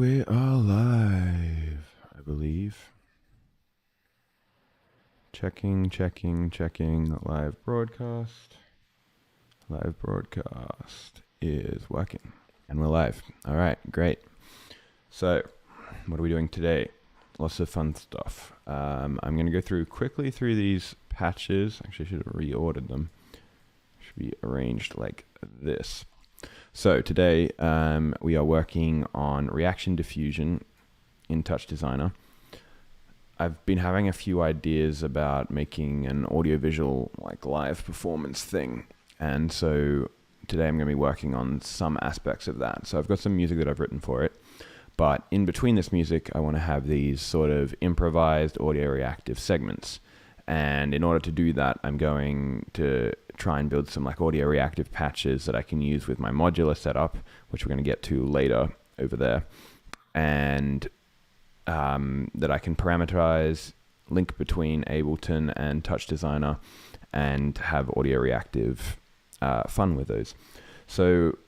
we are live, I believe. Checking. Live broadcast. Live broadcast is working. And we're live. All right, great. So, what are we doing today? Lots of fun stuff. I'm going to go quickly through these patches. Actually, I should have reordered them. Should be arranged like this. So today we are working on reaction diffusion in Touchdesigner. I've been having a few ideas about making an audiovisual like live performance thing, and so today I'm going to be working on some aspects of that. So I've got some music that I've written for it, but in between this music I want to have these sort of improvised audio reactive segments, and in order to do that I'm going to try and build some like audio reactive patches that I can use with my modular setup, which we're going to get to later over there, and that I can parameterize, link between Ableton and Touchdesigner, and have audio reactive fun with those. So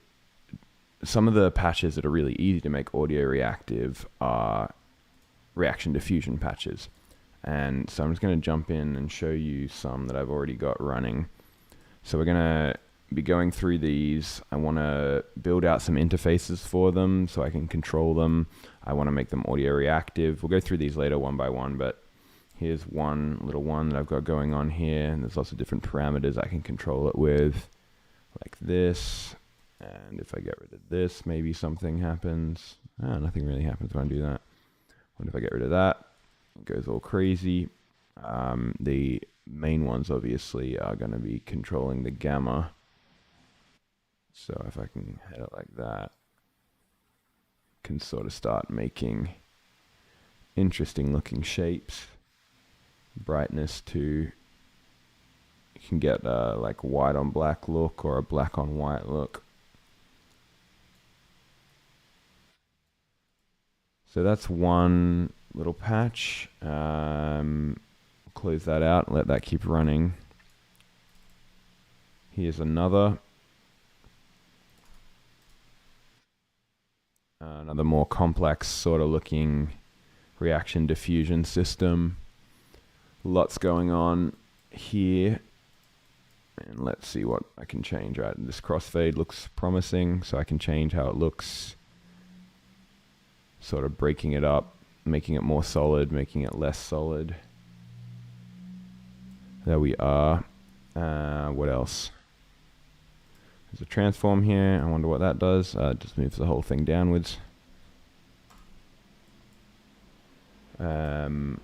some of the patches that are really easy to make audio reactive are reaction diffusion patches, and so I'm just going to jump in and show you some that I've already got running. So we're going to be going through these. I want to build out some interfaces for them so I can control them. I want to make them audio reactive. We'll go through these later one by one, but here's one little one that I've got going on here, and there's lots of different parameters I can control it with, like this. And if I get rid of this, maybe something happens. Nothing really happens when I do that. What if I get rid of that? It goes all crazy. The main ones obviously are going to be controlling the gamma. So if I can head it like that, I can sort of start making interesting looking shapes. Brightness too. You can get a like white on black look or a black on white look. So that's one little patch. Close that out and let that keep running. Here's another more complex sort of looking reaction diffusion system. Lots going on here, and let's see what I can change. Right, this crossfade looks promising, so I can change how it looks, sort of breaking it up, making it more solid, making it less solid. There we are. What else? There's a transform here. I wonder what that does. It just moves the whole thing downwards.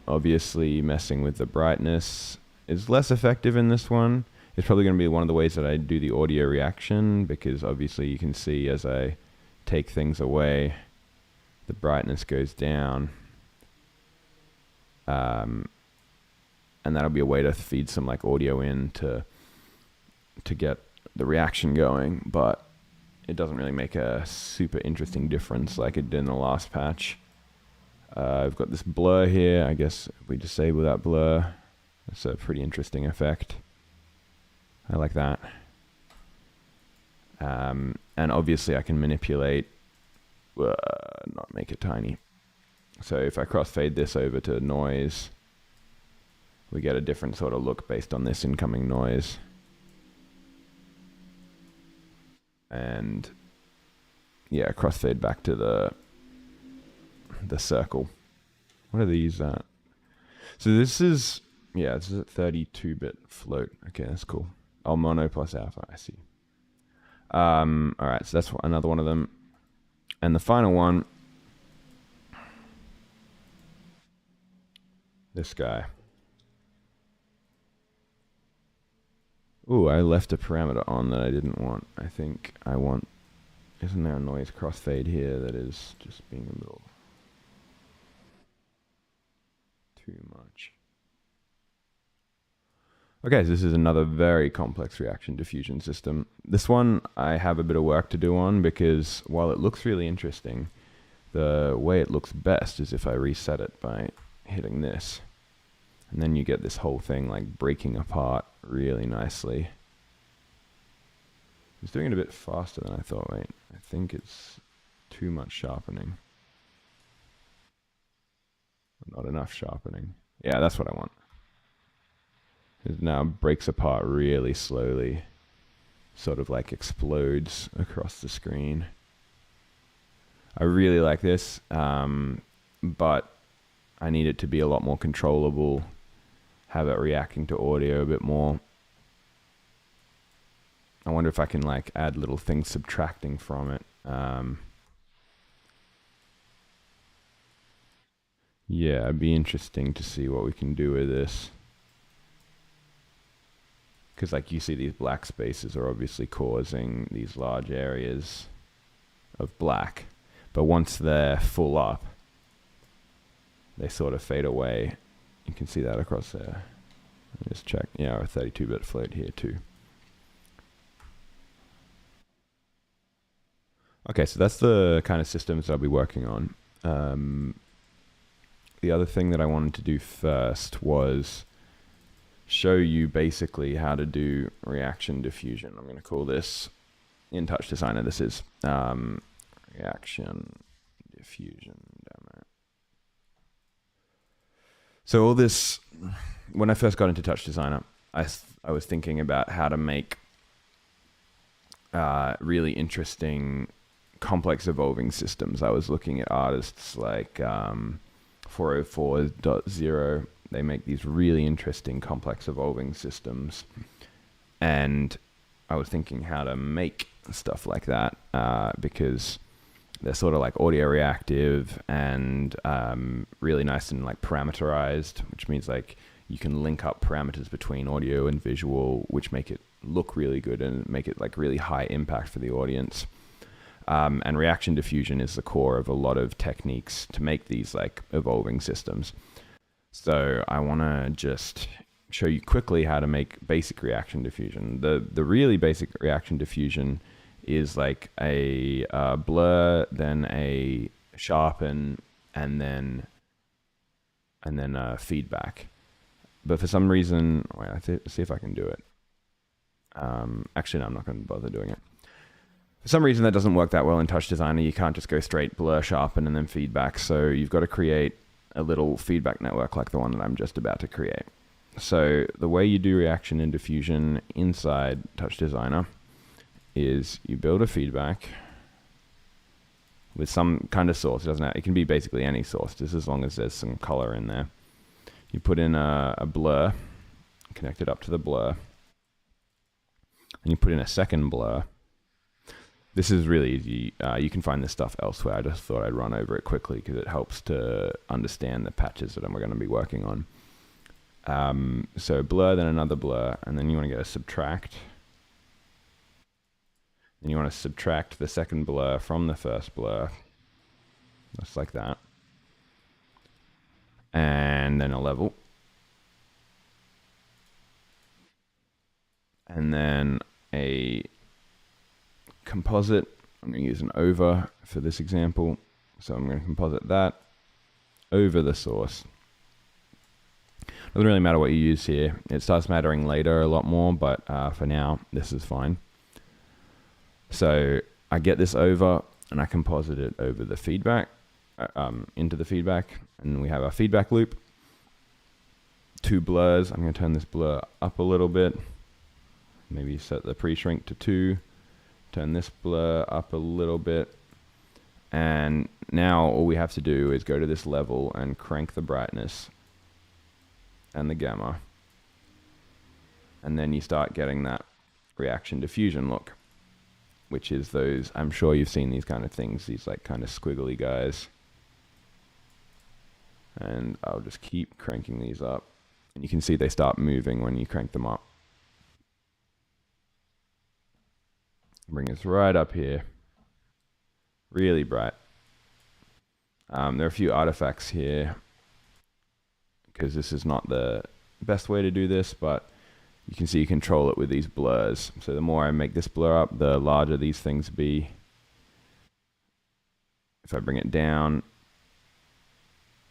Obviously messing with the brightness is less effective in this one. It's probably going to be one of the ways that I do the audio reaction, because obviously you can see as I take things away, the brightness goes down. And that'll be a way to feed some like audio in to get the reaction going, but it doesn't really make a super interesting difference like it did in the last patch. I've got this blur here. I guess if we disable that blur, that's a pretty interesting effect. I like that. And obviously I can manipulate, not make it tiny. So if I crossfade this over to noise, we get a different sort of look based on this incoming noise. And yeah, crossfade back to the circle. What are these at? So this is, yeah, this is a 32-bit float. Okay, that's cool. Oh, mono plus alpha, I see. All right, so that's another one of them. And the final one, this guy. Ooh, I left a parameter on that I didn't want. I think I want, isn't there a noise crossfade here that is just being a little too much? Okay, so this is another very complex reaction diffusion system. This one I have a bit of work to do on, because while it looks really interesting, the way it looks best is if I reset it by hitting this. And then you get this whole thing like breaking apart really nicely. It's doing it a bit faster than I thought. Wait, I think it's too much sharpening. Not enough sharpening. Yeah, that's what I want. It now breaks apart really slowly. Sort of like explodes across the screen. I really like this, but I need it to be a lot more controllable. Have it reacting to audio a bit more. I wonder if I can like add little things subtracting from it. Yeah, it'd be interesting to see what we can do with this. Because like you see these black spaces are obviously causing these large areas of black. But once they're full up, they sort of fade away. You can see that across there. Just check. Yeah, a 32-bit float here too. Okay, so that's the kind of systems I'll be working on. The other thing that I wanted to do first was show you basically how to do reaction diffusion. I'm going to call this, in Touchdesigner, this is reaction diffusion demo. So all this, when I first got into Touchdesigner, I was thinking about how to make really interesting, complex evolving systems. I was looking at artists like 404.0. They make these really interesting, complex evolving systems. And I was thinking how to make stuff like that because they're sort of like audio reactive and really nice and like parameterized, which means like you can link up parameters between audio and visual, which make it look really good and make it like really high impact for the audience. And reaction diffusion is the core of a lot of techniques to make these like evolving systems. So I want to just show you quickly how to make basic reaction diffusion. The really basic reaction diffusion is like a blur, then a sharpen, and then feedback. But for some reason, wait, let's see if I can do it. Actually, no, I'm not going to bother doing it. For some reason, that doesn't work that well in Touchdesigner. You can't just go straight blur, sharpen, and then feedback. So you've got to create a little feedback network like the one that I'm just about to create. So the way you do reaction and diffusion inside Touchdesigner is you build a feedback with some kind of source. It can be basically any source, just as long as there's some color in there. You put in a blur, connect it up to the blur, and you put in a second blur. This is really easy. You can find this stuff elsewhere. I just thought I'd run over it quickly because it helps to understand the patches that we're going to be working on. So blur, then another blur, and then you want to go to subtract. And you want to subtract the second blur from the first blur, just like that. And then a level. And then a composite. I'm going to use an over for this example. So I'm going to composite that over the source. Doesn't really matter what you use here. It starts mattering later a lot more, but for now, this is fine. So I get this over and I composite it over the feedback, into the feedback, and we have our feedback loop. Two blurs. I'm going to turn this blur up a little bit. Maybe set the pre-shrink to 2. Turn this blur up a little bit. And now all we have to do is go to this level and crank the brightness and the gamma. And then you start getting that reaction diffusion look, which is those, I'm sure you've seen these kind of things, these like kind of squiggly guys. And I'll just keep cranking these up. And you can see they start moving when you crank them up. Bring us right up here. Really bright. There are a few artifacts here because this is not the best way to do this, but you can see you control it with these blurs. So the more I make this blur up, the larger these things be. If I bring it down,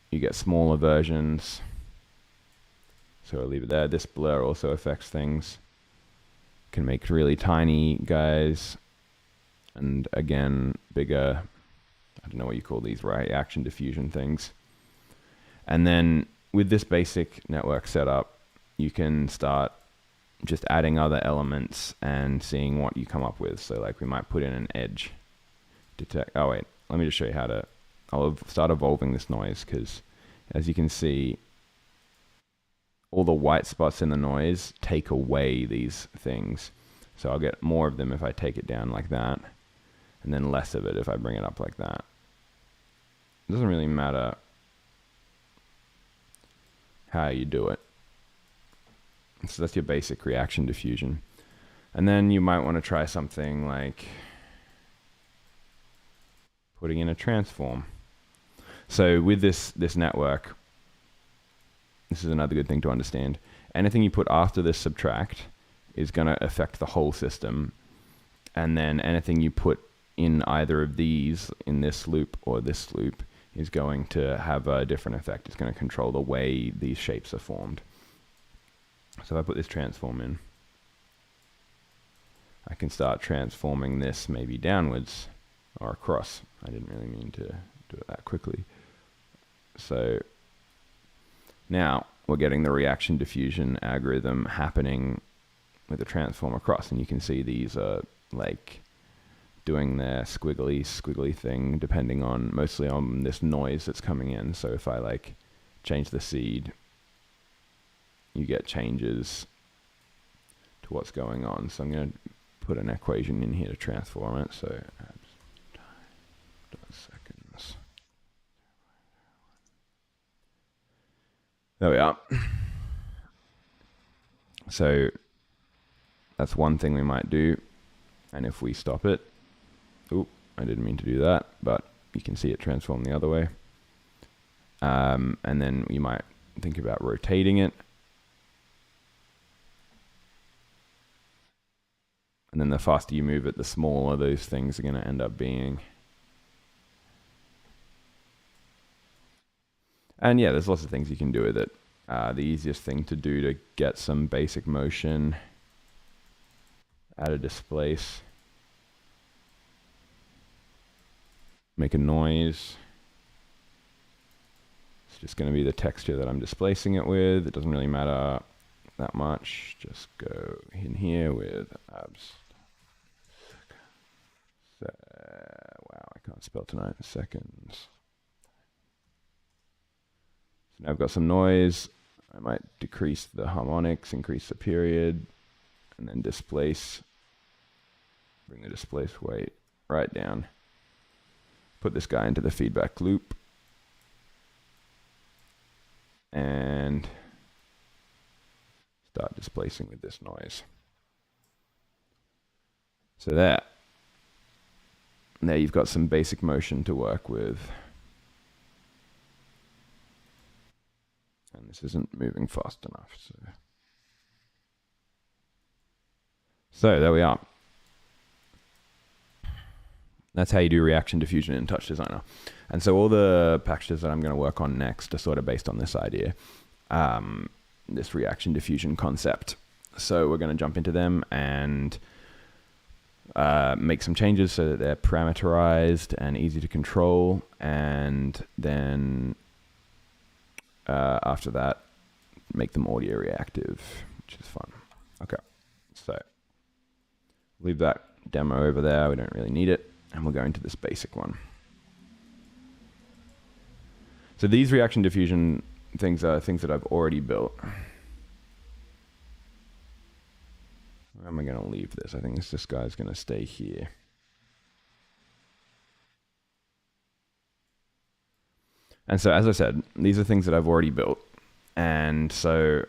you get smaller versions. So I'll leave it there. This blur also affects things. Can make really tiny guys, and again, bigger. I don't know what you call these, reaction diffusion things. And then with this basic network setup, you can start just adding other elements and seeing what you come up with. So like we might put in an edge detect. Oh wait, let me just show you how to, I'll start evolving this noise, because as you can see, all the white spots in the noise take away these things. So I'll get more of them if I take it down like that, and then less of it if I bring it up like that. It doesn't really matter how you do it. So that's your basic reaction diffusion. And then you might want to try something like putting in a transform. So with this network, this is another good thing to understand. Anything you put after this subtract is going to affect the whole system. And then anything you put in either of these, in this loop or this loop, is going to have a different effect. It's going to control the way these shapes are formed. So if I put this transform in, I can start transforming this maybe downwards or across. I didn't really mean to do it that quickly. So now we're getting the reaction diffusion algorithm happening with the transform across, and you can see these are like doing their squiggly thing depending on, mostly on this noise that's coming in. So if I like change the seed, you get changes to what's going on. So I'm going to put an equation in here to transform it. So seconds. There we are. So that's one thing we might do. And if we stop it, oop, I didn't mean to do that, but you can see it transform the other way. And then you might think about rotating it. And then the faster you move it, the smaller those things are going to end up being. And yeah, there's lots of things you can do with it. The easiest thing to do to get some basic motion, add a displace, make a noise. It's just going to be the texture that I'm displacing it with. It doesn't really matter that much. Just go in here with abs. Wow, I can't spell tonight. Seconds. So now I've got some noise. I might decrease the harmonics, increase the period, and then displace. Bring the displace weight right down. Put this guy into the feedback loop. And start displacing with this noise. So there you've got some basic motion to work with. And this isn't moving fast enough. So there we are. That's how you do reaction diffusion in Touchdesigner. And so all the packages that I'm going to work on next are sort of based on this idea, this reaction diffusion concept. So we're going to jump into them and make some changes so that they're parameterized and easy to control. And then after that, make them audio reactive, which is fun. Okay, so leave that demo over there. We don't really need it. And we'll go into this basic one. So these reaction diffusion things are things that I've already built. Where am I going to leave this? I think this guy's going to stay here. And so, as I said, these are things that I've already built. And so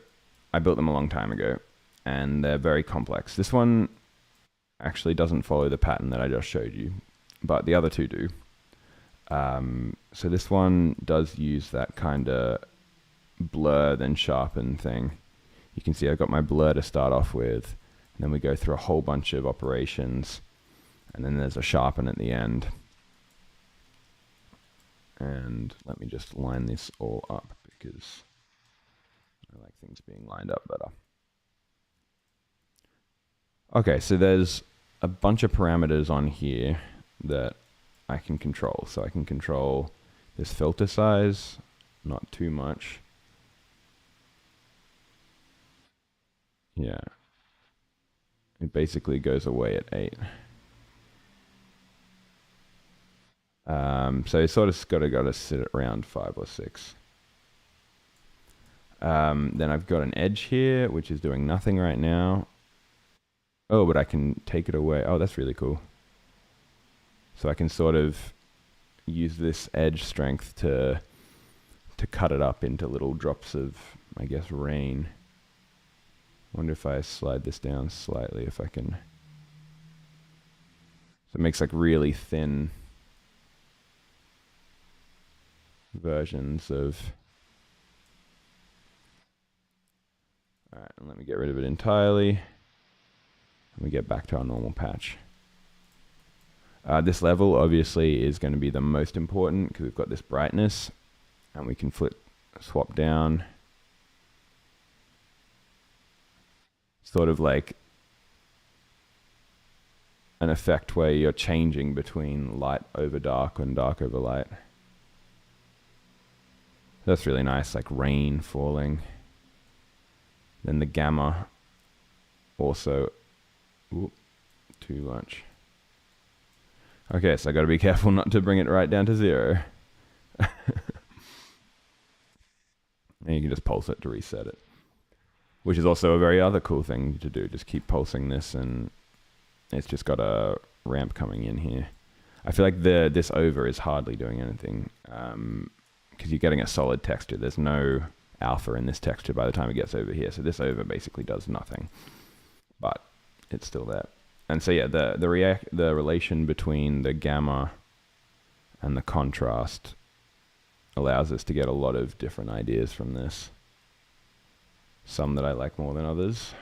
I built them a long time ago. And they're very complex. This one actually doesn't follow the pattern that I just showed you, but the other two do. So this one does use that kind of blur then sharpen thing. You can see I've got my blur to start off with, and then we go through a whole bunch of operations, and then there's a sharpen at the end. And let me just line this all up because I like things being lined up better. Okay, so there's a bunch of parameters on here that I can control. So I can control this filter size, not too much. Yeah. It basically goes away at 8. So you sort of got to sit at around 5 or 6. Then I've got an edge here, which is doing nothing right now. Oh, but I can take it away. Oh, that's really cool. So I can sort of use this edge strength to cut it up into little drops of, I guess, rain. I wonder if I slide this down slightly, if I can. So it makes like really thin versions of. All right, and let me get rid of it entirely. And we get back to our normal patch. This level obviously is going to be the most important because we've got this brightness, and we can swap down. Sort of like an effect where you're changing between light over dark and dark over light. That's really nice, like rain falling. Then the gamma also, too much. Okay, so I got to be careful not to bring it right down to 0. And you can just pulse it to reset it, which is also a very other cool thing to do. Just keep pulsing this, and it's just got a ramp coming in here. I feel like this over is hardly doing anything because you're getting a solid texture. There's no alpha in this texture by the time it gets over here. So this over basically does nothing, but it's still there. And so yeah, the relation between the gamma and the contrast allows us to get a lot of different ideas from this. Some that I like more than others.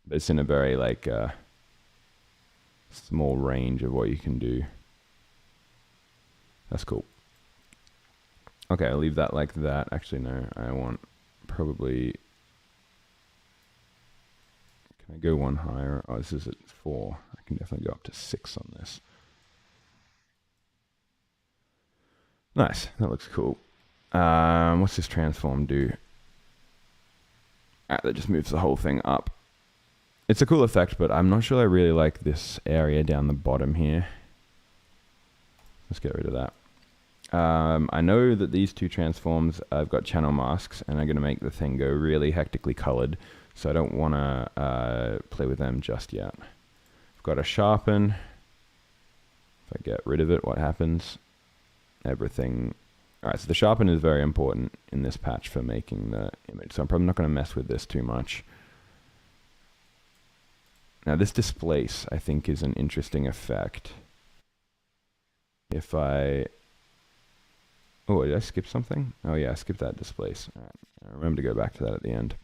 But it's in a very like small range of what you can do. That's cool. Okay, I'll leave that like that. Actually, no, I want probably. Can I go one higher? Oh, this is at 4. I can definitely go up to 6 on this. Nice, that looks cool. What's this transform do? That just moves the whole thing up. It's a cool effect, but I'm not sure I really like this area down the bottom here. Let's get rid of that. I know that these two transforms, I've got channel masks, and I'm going to make the thing go really hectically colored, so I don't want to play with them just yet. I've got a sharpen. If I get rid of it, what happens? Everything. Alright, so the sharpen is very important in this patch for making the image, so I'm probably not going to mess with this too much. Now this displace, I think, is an interesting effect. If I... Oh, did I skip something? Oh yeah, I skipped that displace. All right. I remember to go back to that at the end.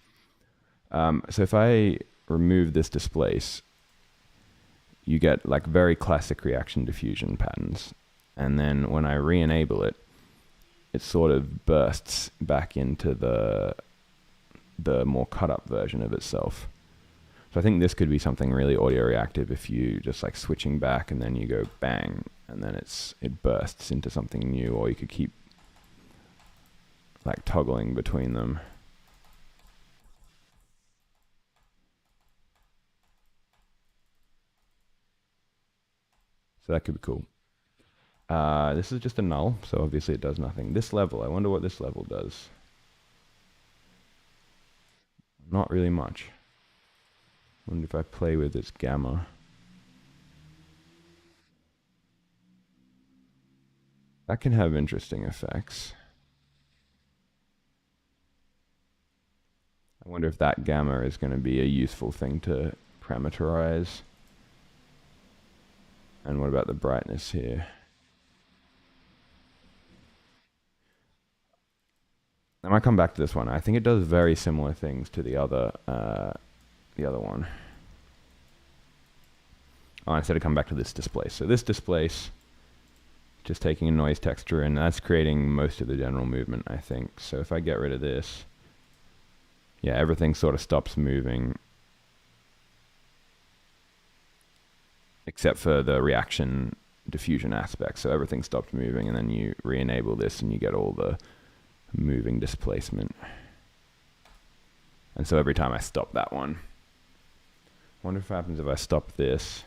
So if I remove this displace, you get like very classic reaction diffusion patterns. And then when I re-enable it, it sort of bursts back into the more cut-up version of itself. So I think this could be something really audio reactive if you just like switching back and then you go bang, and then it bursts into something new, or you could keep like toggling between them. So that could be cool. This is just a null, so obviously it does nothing. This level, I wonder what this level does. Not really much. I wonder if I play with its gamma. That can have interesting effects. I wonder if that gamma is going to be a useful thing to parameterize. And what about the brightness here? I might come back to this one. I think it does very similar things to the other one. Oh, instead of come back to this displace. So this displace, just taking a noise texture, and that's creating most of the general movement, I think. So if I get rid of this, yeah, everything sort of stops moving, except for the reaction diffusion aspect. So everything stopped moving, and then you re-enable this and you get all the moving displacement. And so every time I stop that one, I wonder if it happens if I stop this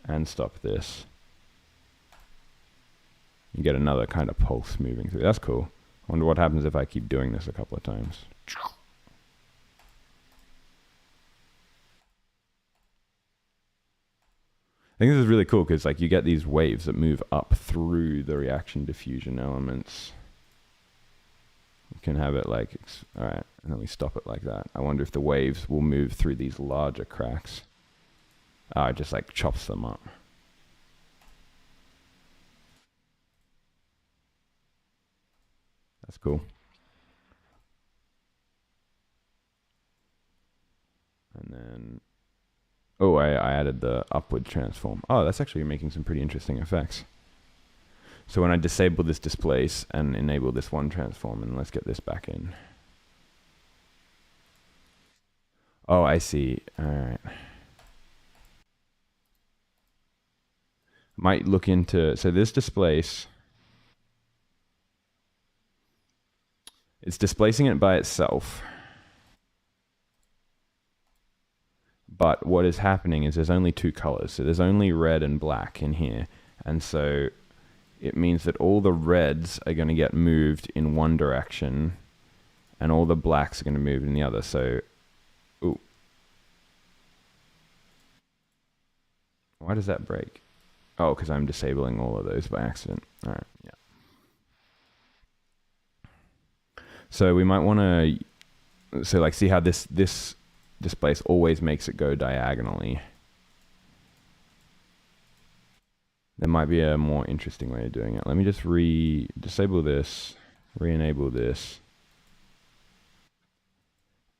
and stop this. You get another kind of pulse moving through. That's cool. I wonder what happens if I keep doing this a couple of times. I think this is really cool because like you get these waves that move up through the reaction diffusion elements. You can have it like, all right, and then we stop it like that. I wonder if the waves will move through these larger cracks. It just like chops them up. That's cool. And then, oh, I added the upward transform. Oh, that's actually making some pretty interesting effects. So when I disable this displace and enable this one transform, and let's get this back in. Oh, I see. All right. Might look into, so this displace, it's displacing it by itself. But what is happening is there's only two colors. So there's only red and black in here. And so it means that all the reds are going to get moved in one direction and all the blacks are going to move in the other. So, ooh. Why does that break? Oh, because I'm disabling all of those by accident. All right, yeah. So we might want to, so like see how this displace always makes it go diagonally. There might be a more interesting way of doing it. Let me just disable this, re-enable this,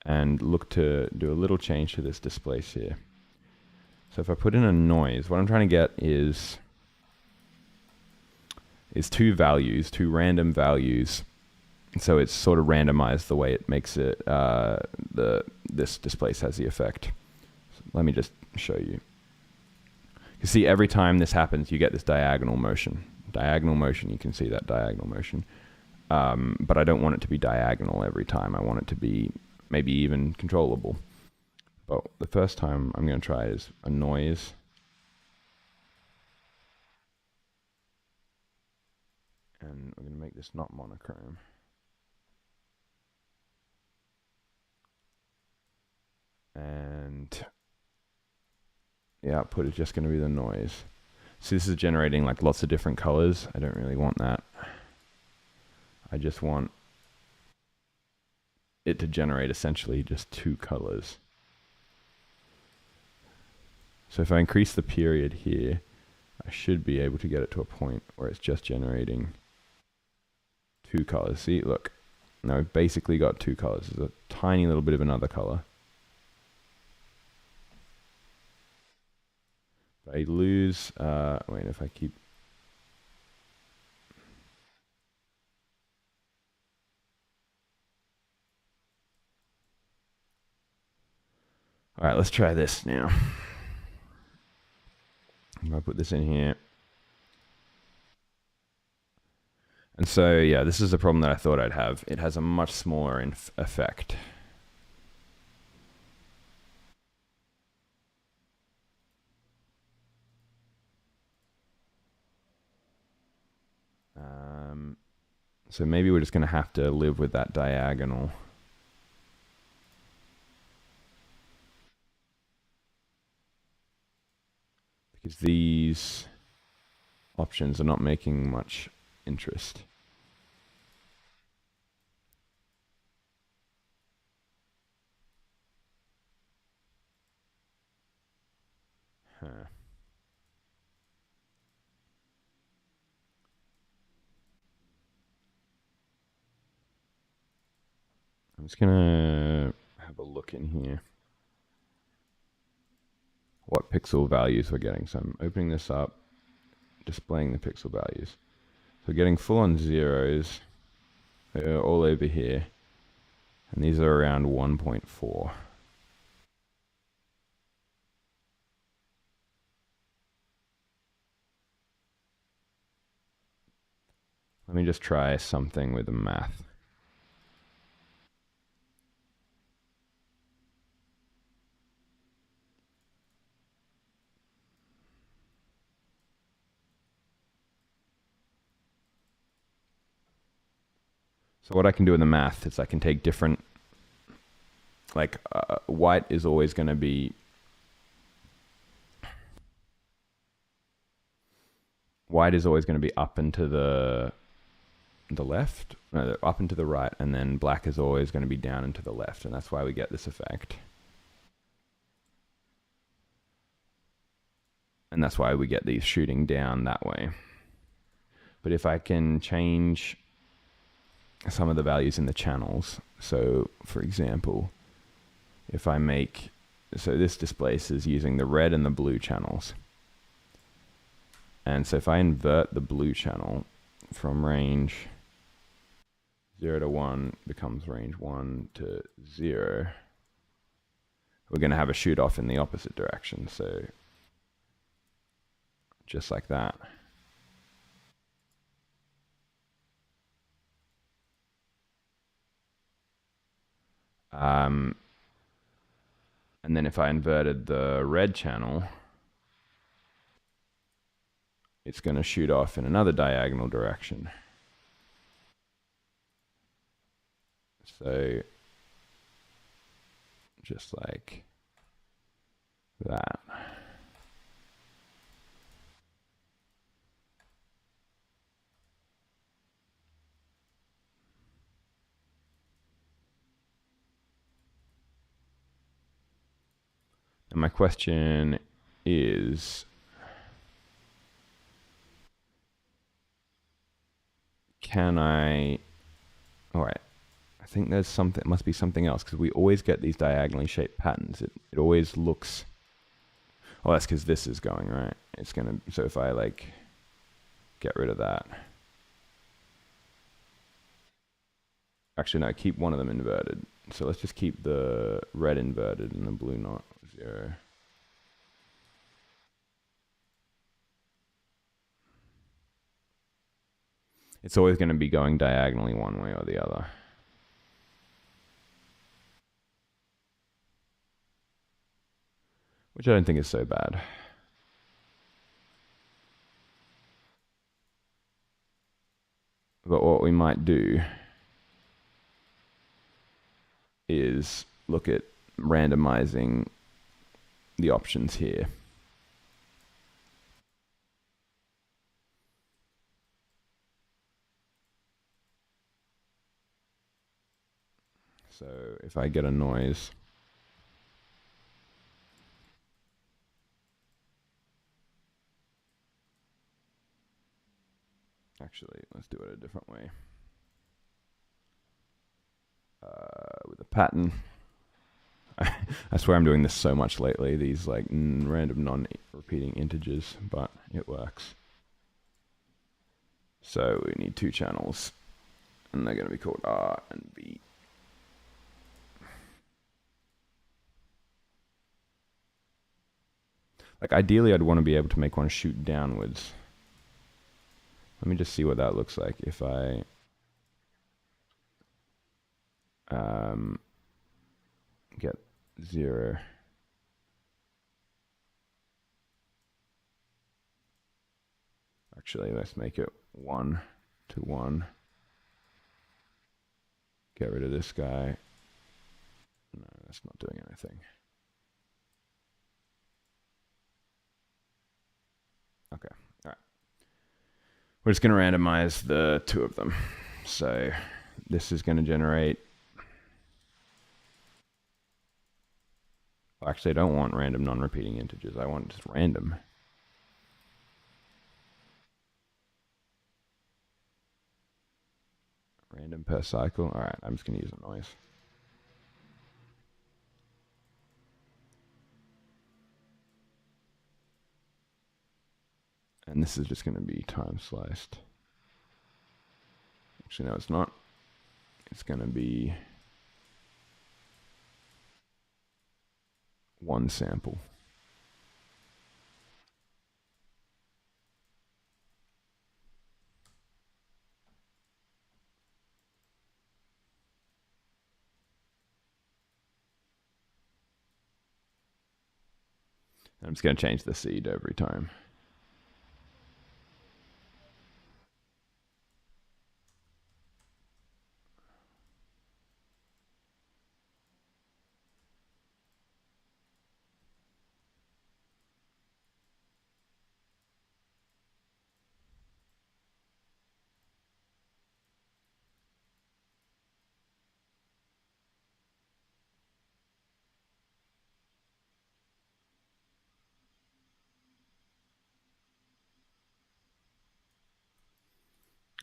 and look to do a little change to this displace here. So if I put in a noise, what I'm trying to get is two values, two random values. So it's sort of randomized the way it makes it, this displace has the effect. So let me just show you. You see, every time this happens, you get this diagonal motion. Diagonal motion, you can see that diagonal motion. But I don't want it to be diagonal every time. I want it to be maybe even controllable. But the first time I'm going to try is a noise. And we're going to make this not monochrome. And the output is just going to be the noise. So this is generating like lots of different colors. I don't really want that. I just want it to generate essentially just two colors. So if I increase the period here, I should be able to get it to a point where it's just generating two colors. See, look. Now we've basically got two colors. There's a tiny little bit of another color. I lose, wait, if I keep, all right, let's try this now. I'm gonna put this in here. And so, yeah, this is the problem that I thought I'd have. It has a much smaller effect. So maybe we're just going to have to live with that diagonal. Because these options are not making much interest. Huh. I'm just gonna have a look in here. What pixel values we're getting. So I'm opening this up, displaying the pixel values. So we're getting full on zeros all over here. And these are around 1.4. Let me just try something with the math. So what I can do in the math is I can take different, like white is always going to be up and to the left, no, up and to the right, and then black is always going to be down and to the left, and that's why we get this effect. And that's why we get these shooting down that way. But if I can change some of the values in the channels, so for example, if I make, so this displaces using the red and the blue channels. And so if I invert the blue channel from range 0 to 1 becomes range 1 to 0, we're going to have a shoot off in the opposite direction. So just like that. And then if I inverted the red channel, it's going to shoot off in another diagonal direction. So just like that. And my question is, can I, all right, I think there's something, it must be something else, because we always get these diagonally shaped patterns. It always looks, oh, that's because this is going, right? It's going to, so if I like get rid of that. Actually, no, keep one of them inverted. So let's just keep the red inverted and the blue not 0. It's always going to be going diagonally one way or the other. Which I don't think is so bad. But what we might do is look at randomizing the options here. So if I get a noise, actually, let's do it a different way. With a pattern. I swear I'm doing this so much lately, these like random non-repeating integers, but it works. So we need 2 channels, and they're going to be called R and B. Like ideally I'd want to be able to make one shoot downwards. Let me just see what that looks like if I get 0. Actually, let's make it 1 to 1. Get rid of this guy. No, that's not doing anything. Okay, all right. We're just going to randomize the 2 of them. So this is going to generate. Well, actually, I don't want random non-repeating integers. I want just random. Random per cycle. All right, I'm just going to use a noise. And this is just going to be time sliced. Actually, no, it's not. It's going to be 1 sample. I'm just going to change the seed every time.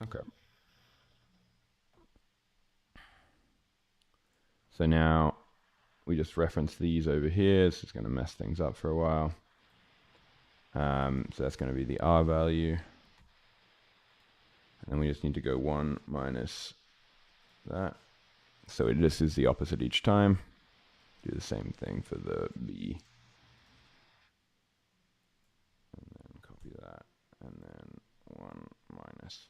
Okay. So now we just reference these over here. This is going to mess things up for a while. So that's going to be the R value. And then we just need to go 1 minus that. So this is the opposite each time. Do the same thing for the B. And then copy that. And then 1 minus.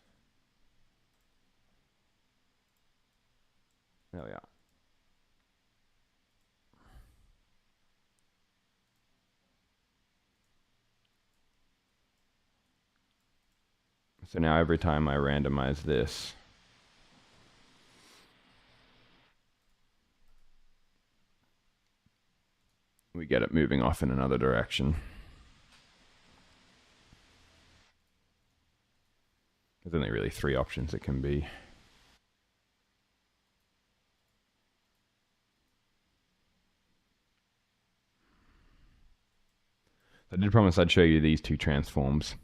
There we are. So now every time I randomize this, we get it moving off in another direction. There's only really 3 options it can be. I did promise I'd show you these 2 transforms.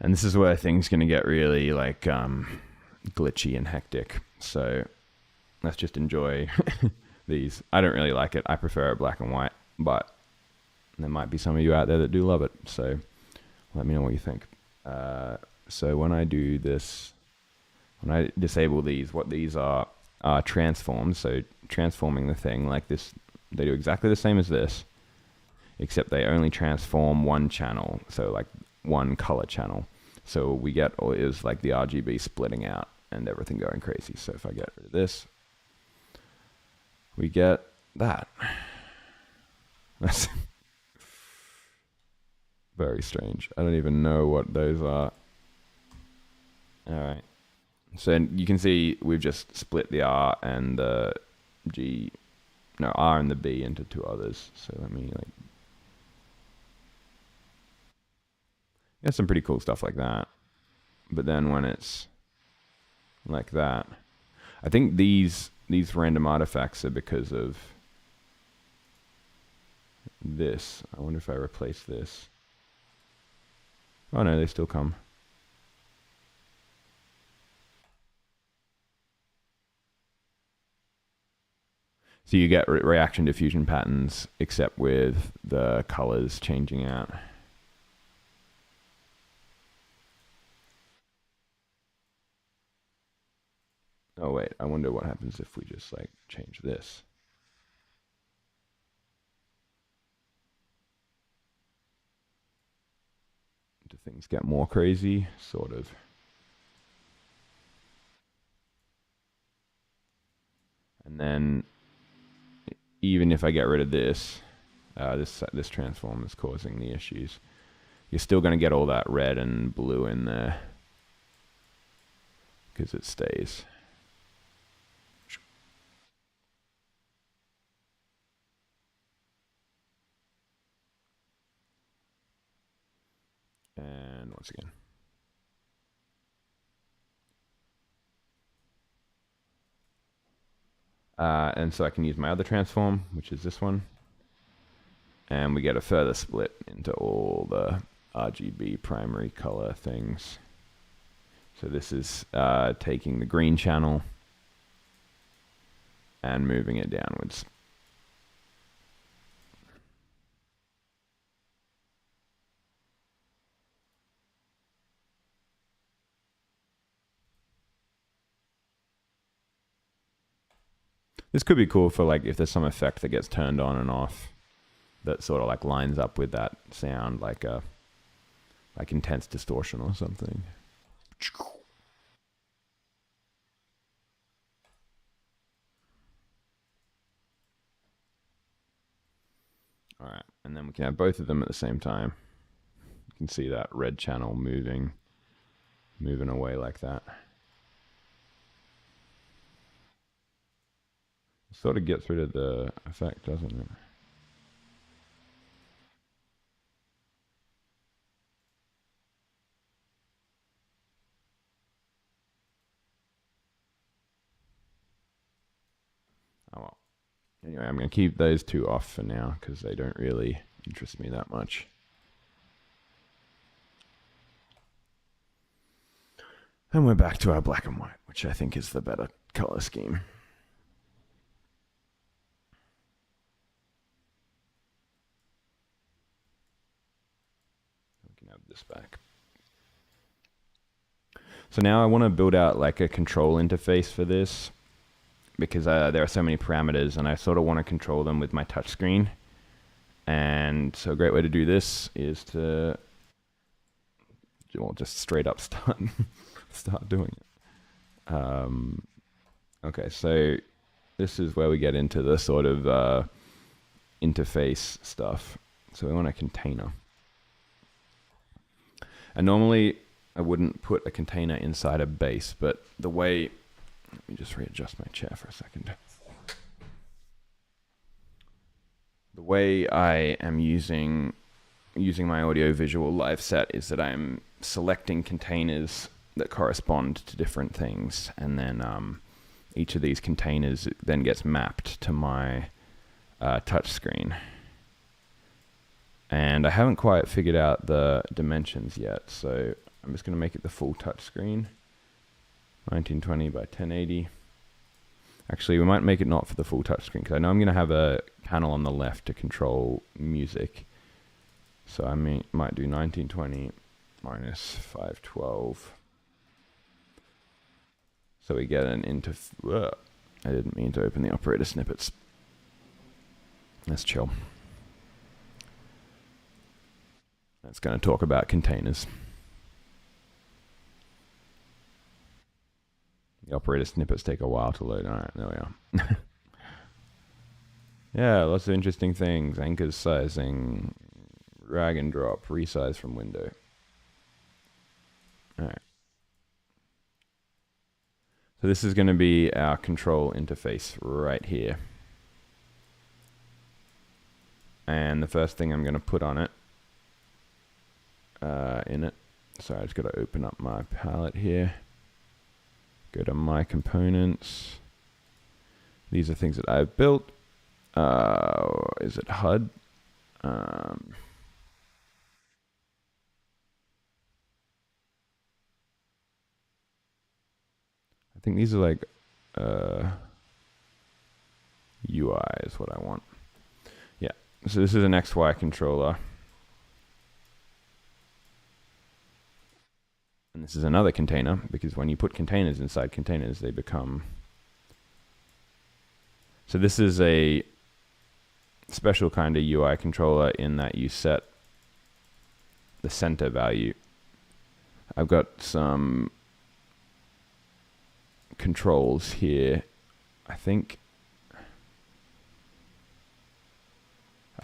And this is where things going to get really like glitchy and hectic. So let's just enjoy these. I don't really like it. I prefer it black and white, but there might be some of you out there that do love it. So let me know what you think. So when I do this, when I disable these, what these are transforms. So transforming the thing like this, they do exactly the same as this, except they only transform one channel. So like one color channel. So we get is like the RGB splitting out and everything going crazy. So if I get rid of this, we get that. That's very strange. I don't even know what those are. All right. So you can see we've just split the R and the R and the B into 2 others. So let me like, get some pretty cool stuff like that. But then when it's like that, I think these random artifacts are because of this. I wonder if I replace this. Oh no, they still come. So you get reaction diffusion patterns, except with the colors changing out. Oh wait, I wonder what happens if we just like change this. Do things get more crazy? Sort of. And then even if I get rid of this, this transform is causing the issues. You're still going to get all that red and blue in there because it stays. And once again. And so I can use my other transform, which is this one. And we get a further split into all the RGB primary color things. So this is taking the green channel and moving it downwards. This could be cool for like if there's some effect that gets turned on and off that sort of like lines up with that sound, like a like intense distortion or something. All right, and then And we can have both of them at the same time. You can see that red channel moving away like that. Sort of gets rid of the effect, doesn't it? Oh well. Anyway, I'm going to keep those two off for now because they don't really interest me that much. And we're back to our black and white, which I think is the better color scheme. We can have this back. So now I want to build out like a control interface for this because there are so many parameters and I sort of want to control them with my touchscreen. And so a great way to do this is to, well, just straight up start doing it. Okay, so this is where we get into the sort of interface stuff. So we want a container. And normally I wouldn't put a container inside a base, but the way, let me just readjust my chair for a second. The way I am using my audio visual live set is that I'm selecting containers that correspond to different things, and then each of these containers then gets mapped to my touch screen. And I haven't quite figured out the dimensions yet, so I'm just going to make it the full touch screen, 1920 by 1080. Actually, we might make it not for the full touch screen because I know I'm going to have a panel on the left to control music. So I might do 1920 minus 512. So we get an I didn't mean to open the operator snippets. Let's chill. That's going to talk about containers. The operator snippets take a while to load. All right, there we are. Yeah, lots of interesting things. Anchors sizing, drag and drop, resize from window. All right. So this is going to be our control interface right here. And the first thing I'm going to put on it, in it. So I just got to open up my palette here. Go to my components. These are things that I've built. Is it HUD? I think these are like UI is what I want. Yeah, so this is an XY controller. And this is another container, because when you put containers inside containers, they become... So this is a special kind of UI controller in that you set the center value. I've got some controls here. I think I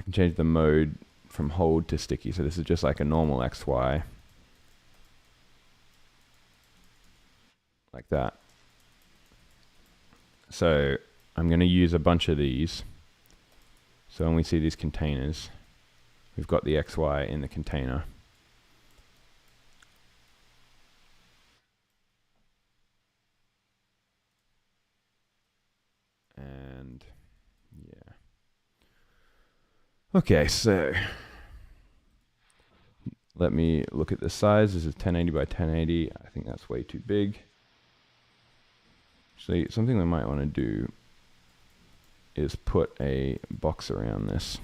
can change the mode from hold to sticky. So this is just like a normal XY. Like that. So I'm going to use a bunch of these. So when we see these containers, we've got the XY in the container. And yeah. Okay, so let me look at the size. This is 1080 by 1080. I think that's way too big. So something we might want to do is put a box around this.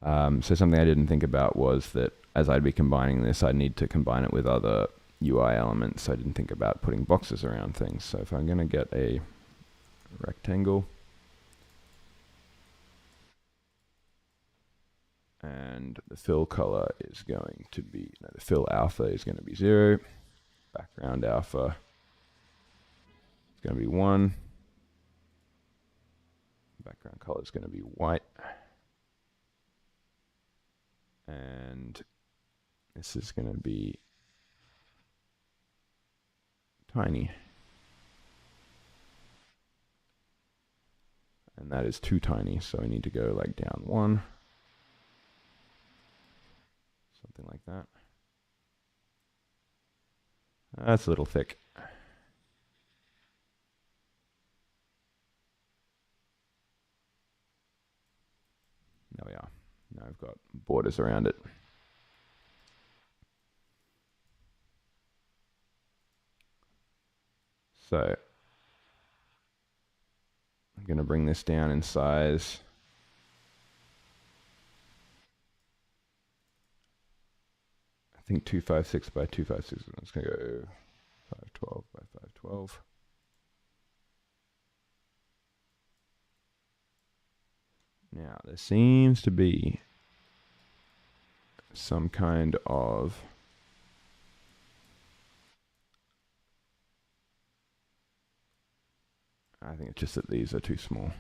So something I didn't think about was that as I'd be combining this, I'd need to combine it with other UI elements. So I didn't think about putting boxes around things. So if I'm going to get a rectangle, and the fill color is going to be, the fill alpha is going to be 0. Background alpha is going to be 1. background color is going to be white. And this is going to be tiny. And that is too tiny, so I need to go like down 1. Something like that. That's a little thick. There we are. Now I've got borders around it. So I'm going to bring this down in size. I think 256 by 256. It's going to go 512 by 512. Now there seems to be some kind of I think it's just that these are too small.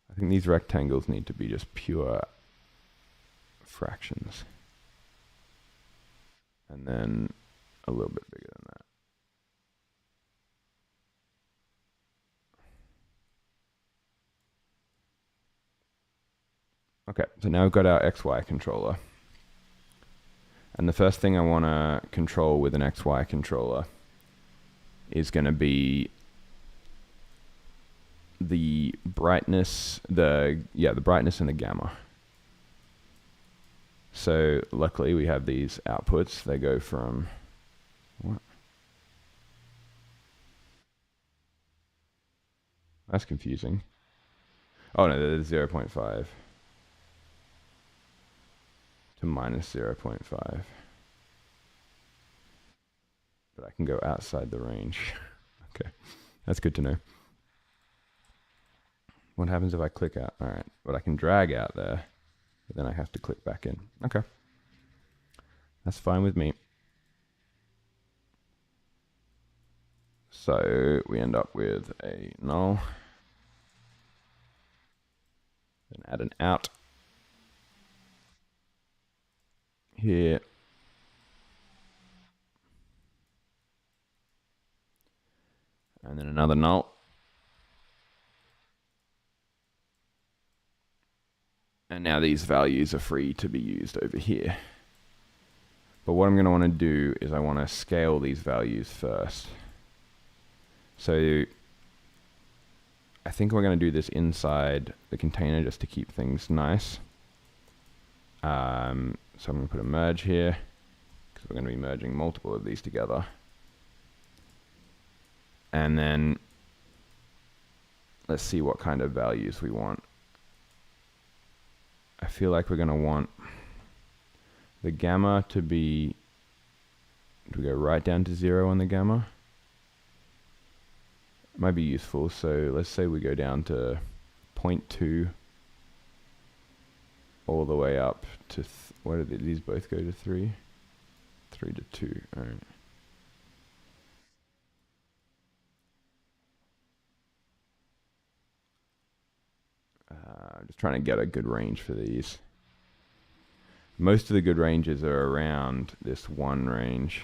I think these rectangles need to be just pure fractions. And then a little bit bigger than that. Okay, so now we've got our XY controller. And the first thing I want to control with an XY controller is going to be the brightness, the brightness and the gamma. So luckily we have these outputs. They go from what? That's confusing. Oh no, there's 0.5 to minus 0.5. But I can go outside the range. Okay, that's good to know. What happens if I click out? All right, but I can drag out there, but then I have to click back in. Okay, that's fine with me. So we end up with a null, then add an out here. And then another null. And now these values are free to be used over here. But what I'm going to want to do is I want to scale these values first. So I think we're going to do this inside the container just to keep things nice. So I'm going to put a merge here because we're going to be merging multiple of these together. And then let's see what kind of values we want. I feel like we're going to want the gamma to be, do we go right down to 0 on the gamma? It might be useful. So let's say we go down to 0.2 all the way up to, what did these both go to 3? 3 to 2, all right. I'm just trying to get a good range for these. Most of the good ranges are around this 1 range.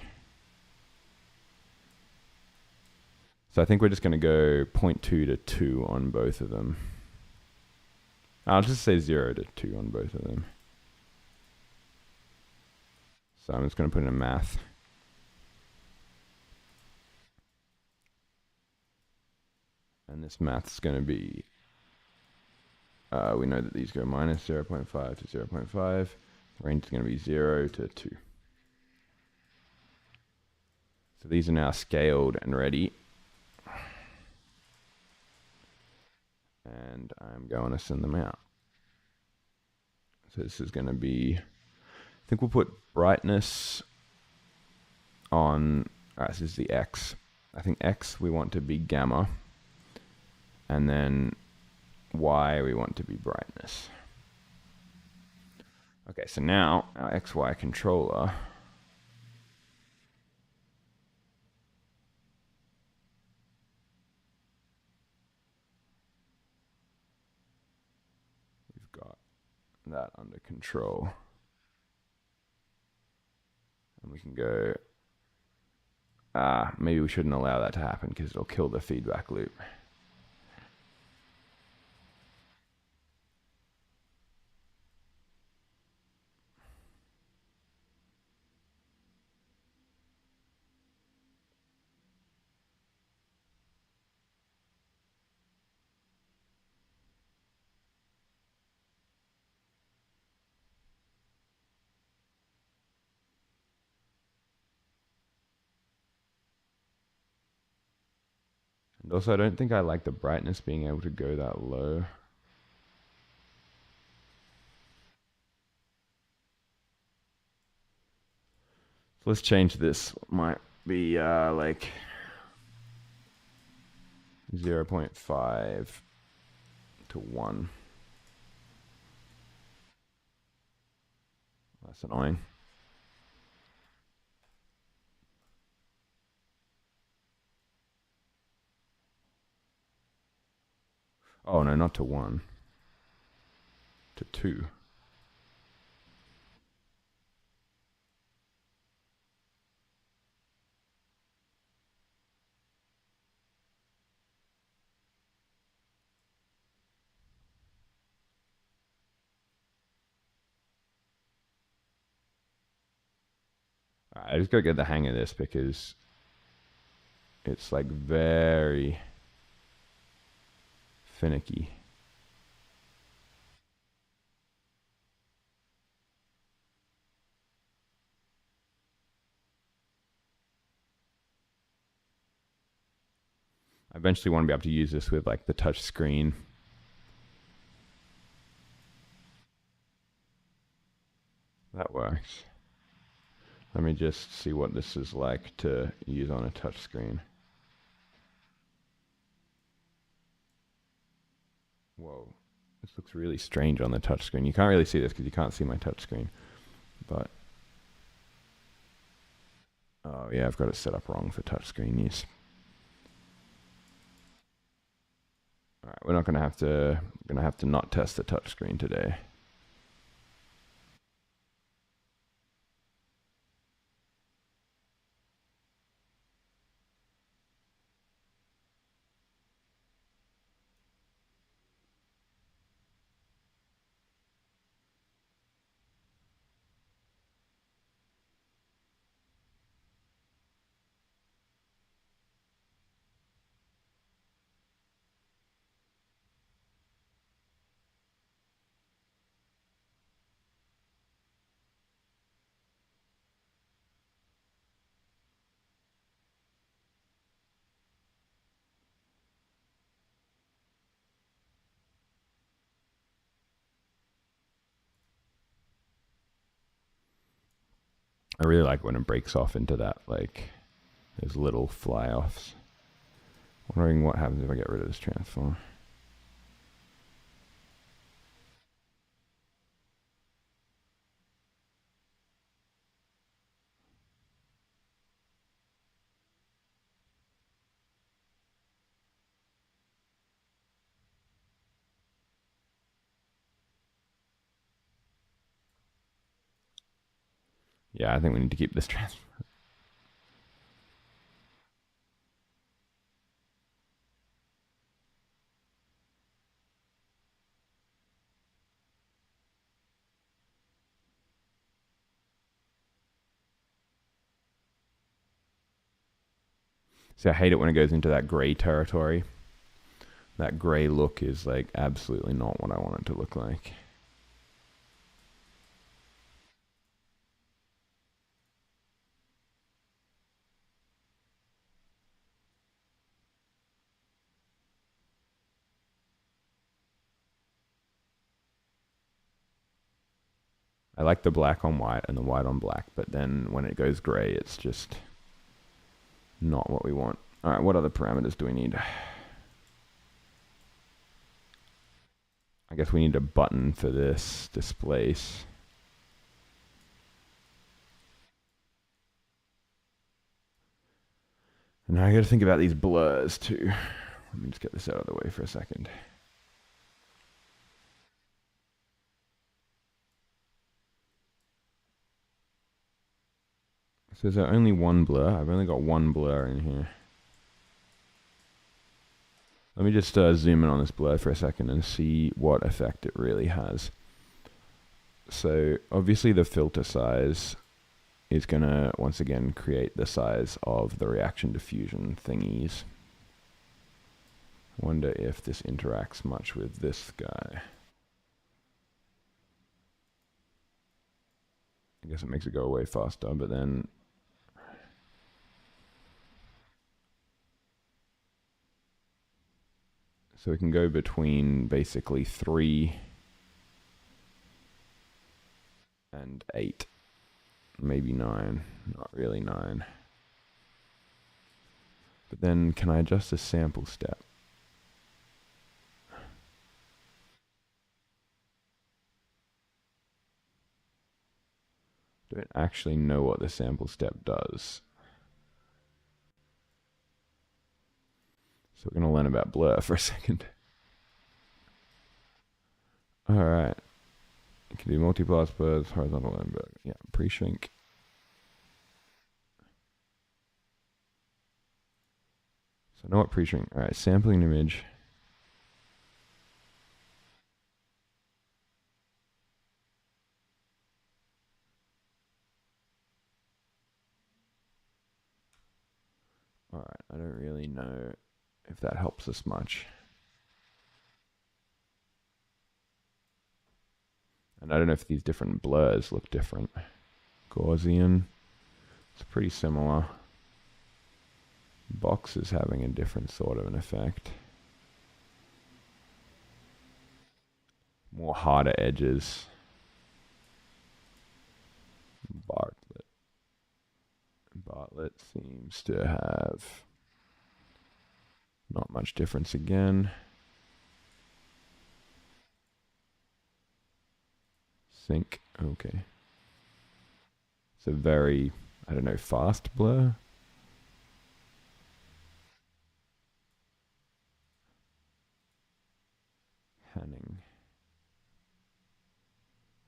So I think we're just going to go 0.2 to 2 on both of them. I'll just say 0 to 2 on both of them. So I'm just going to put in a math. And this math's going to be, we know that these go minus 0.5 to 0.5. The range is going to be 0 to 2. So these are now scaled and ready. And I'm going to send them out. So this is going to be, I think we'll put brightness on, this is the X. I think X we want to be gamma. And then Y we want to be brightness. Okay, so now our XY controller got that under control. And we can go, maybe we shouldn't allow that to happen because it'll kill the feedback loop. And also, I don't think I like the brightness being able to go that low. So let's change this. Might be like 0.5 to 1. That's annoying. Oh no, not to 1. To 2. I just gotta get the hang of this because it's like very finicky. I eventually want to be able to use this with like the touch screen. That works. Let me just see what this is like to use on a touch screen. Whoa, this looks really strange on the touch screen. You can't really see this because you can't see my touch screen. But, oh yeah, I've got it set up wrong for touch screen use. All right, we're not gonna have to not test the touch screen today. I really like when it breaks off into that, like, those little fly-offs. Wondering what happens if I get rid of this transform. Yeah, I think we need to keep this transform. See, I hate it when it goes into that gray territory. That gray look is like absolutely not what I want it to look like. I like the black on white and the white on black, but then when it goes gray, it's just not what we want. All right, what other parameters do we need? I guess we need a button for this displace. And now I got to think about these blurs too. Let me just get this out of the way for a second. So is there only one blur? I've only got one blur in here. Let me just zoom in on this blur for a second and see what effect it really has. So obviously the filter size is going to once again create the size of the reaction diffusion thingies. Wonder if this interacts much with this guy. I guess it makes it go away faster, but then so we can go between basically 3 and 8, maybe 9, not really 9. But then can I adjust the sample step? Don't actually know what the sample step does. So we're going to learn about blur for a second. All right. You can do multi-pass blurs, horizontal Limburg. Yeah, pre-shrink. So I know what pre-shrink. All right, sampling image. All right, I don't really know if that helps us much. And I don't know if these different blurs look different. Gaussian, it's pretty similar. Box is having a different sort of an effect. More harder edges. Bartlett seems to have not much difference again. Sync, okay. It's a very, I don't know, fast blur. Hanning.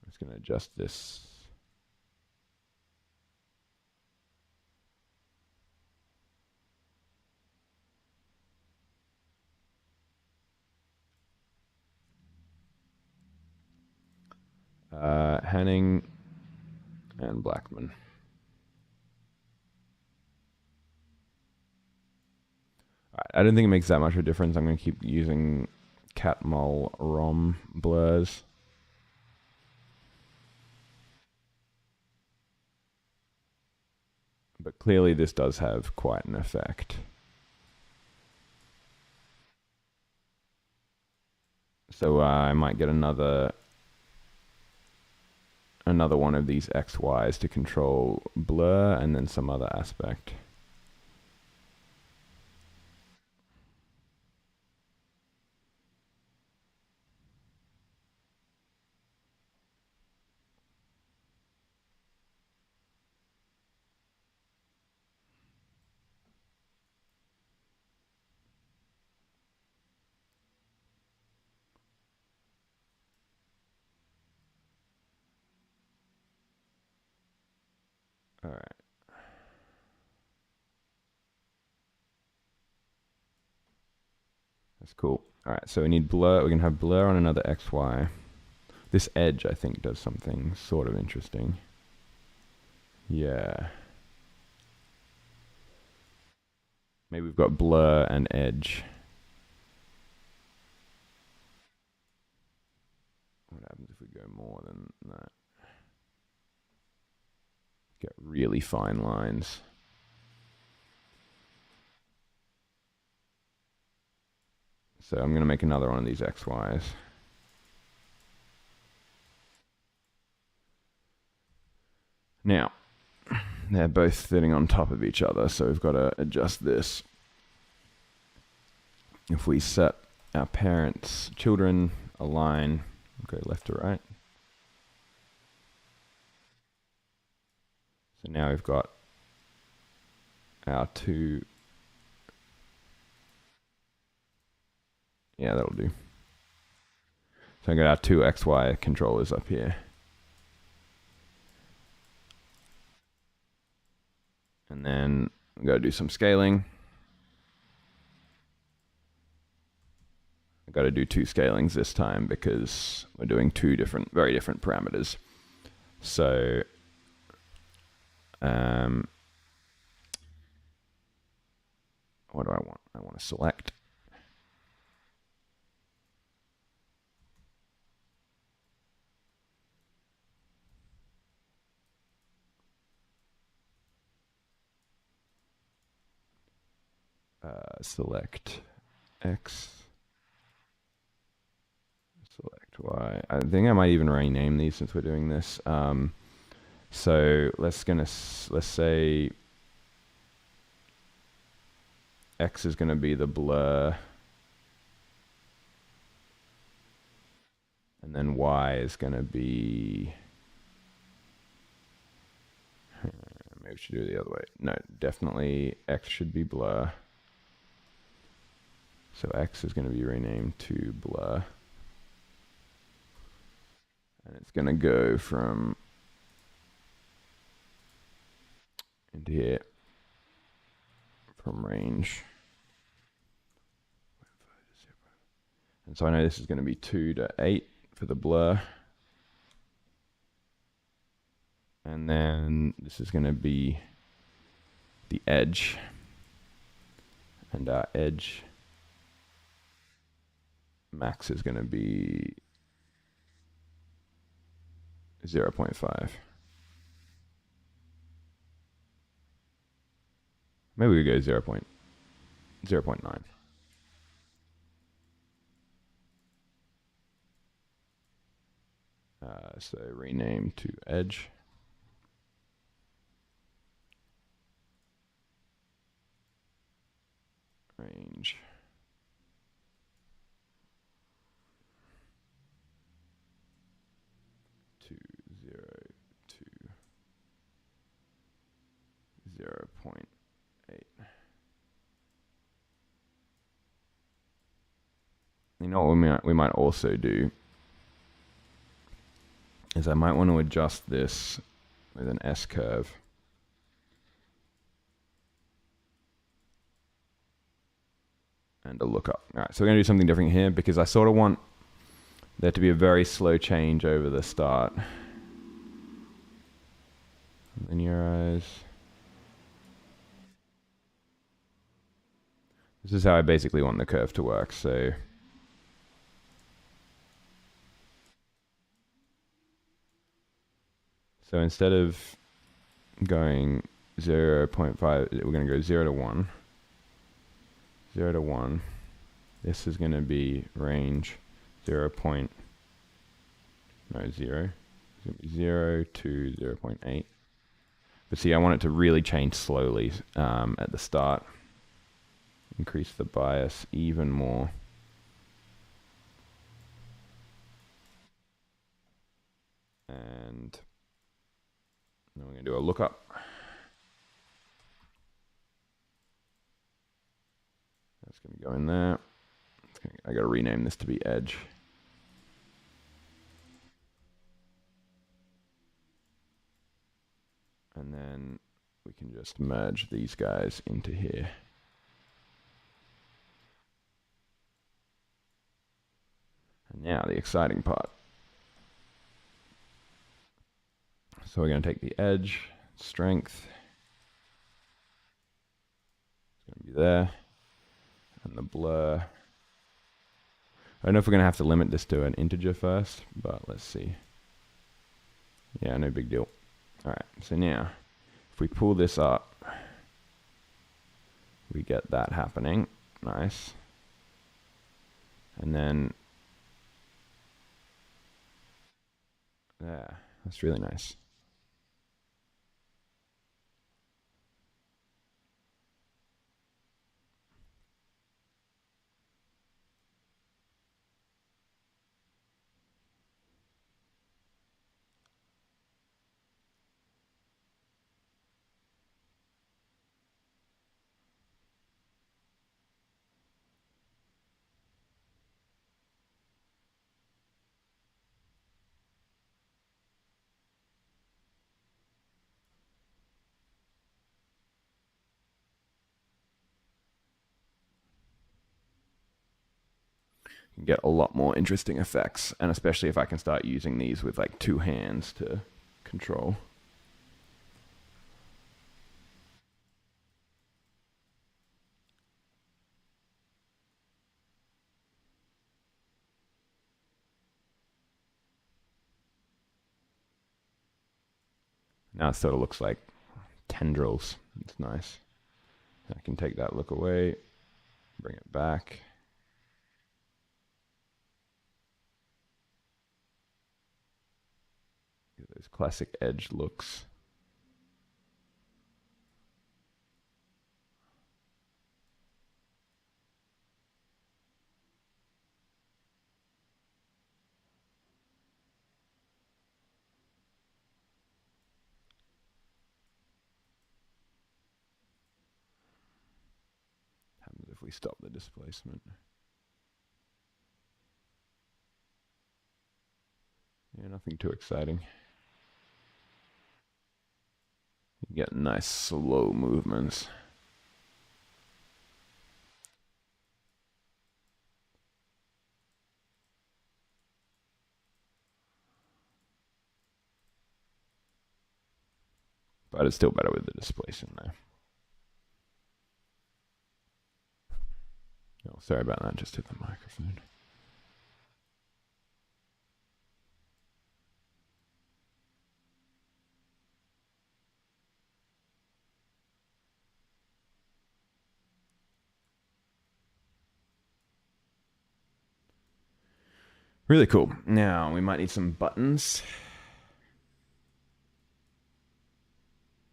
I'm just going to adjust this. Hanning and Blackman. I don't think it makes that much of a difference. I'm going to keep using Catmull ROM blurs. But clearly this does have quite an effect. So I might get another one of these XYs to control blur and then some other aspect. All right. That's cool. All right, so we need blur. We're going to have blur on another XY. This edge, I think, does something sort of interesting. Yeah. Maybe we've got blur and edge. What happens if we go more than that? Get really fine lines. So I'm going to make another one of these XYs. Now, they're both sitting on top of each other, so we've got to adjust this. If we set our parents' children align, go left to right. So now we've got our two. Yeah, that'll do. So I've got our two XY controllers up here. And then we got to do some scaling. I've got to do 2 scalings this time because we're doing 2 very different parameters. So what do I want? I want to select. Select X. Select Y. I think I might even rename these since we're doing this. So let's say X is going to be the blur, and then Y is going to be, maybe we should do it the other way. No, definitely X should be blur. So X is going to be renamed to blur. And it's going to go from into here, from range. And so I know this is going to be 2 to 8 for the blur. And then this is going to be the edge. And our edge max is going to be 0.5. Maybe we go 0.9. So rename to edge. Range. To 0 to 0.8. You know what we might also do is I might want to adjust this with an S curve. And a lookup. All right, so we're going to do something different here because I sort of want there to be a very slow change over the start. Linearize. This is how I basically want the curve to work. So instead of going 0.5, we're going to go 0 to 1. 0 to 1. This is going to be range 0. No, 0. It's going to be 0 to 0.8. But see, I want it to really change slowly at the start. Increase the bias even more. And then we're going to do a lookup. That's going to go in there. I got to rename this to be edge. And then we can just merge these guys into here. And now the exciting part. So we're going to take the edge, strength. It's going to be there. And the blur. I don't know if we're going to have to limit this to an integer first, but let's see. Yeah, no big deal. All right, so now if we pull this up, we get that happening. Nice. And then, yeah, that's really nice. You can get a lot more interesting effects, and especially if I can start using these with like two hands to control. Now it sort of looks like tendrils. It's nice. I can take that look away, bring it back. Those classic edge looks. Happens if we stop the displacement. Yeah, nothing too exciting. You get nice slow movements. But it's still better with the displacement though. Oh, sorry about that, just hit the microphone. Really cool. Now we might need some buttons.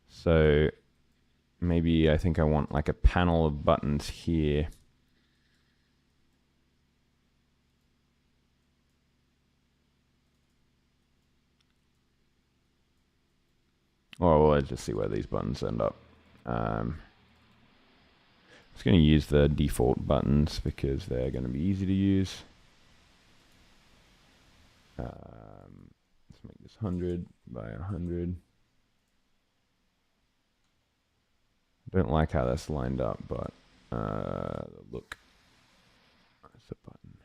So maybe I think I want like a panel of buttons here. Or well, let's just see where these buttons end up. I'm just going to use the default buttons because they're going to be easy to use. Let's make this 100 by 100. I don't like how that's lined up, but look. That's a button.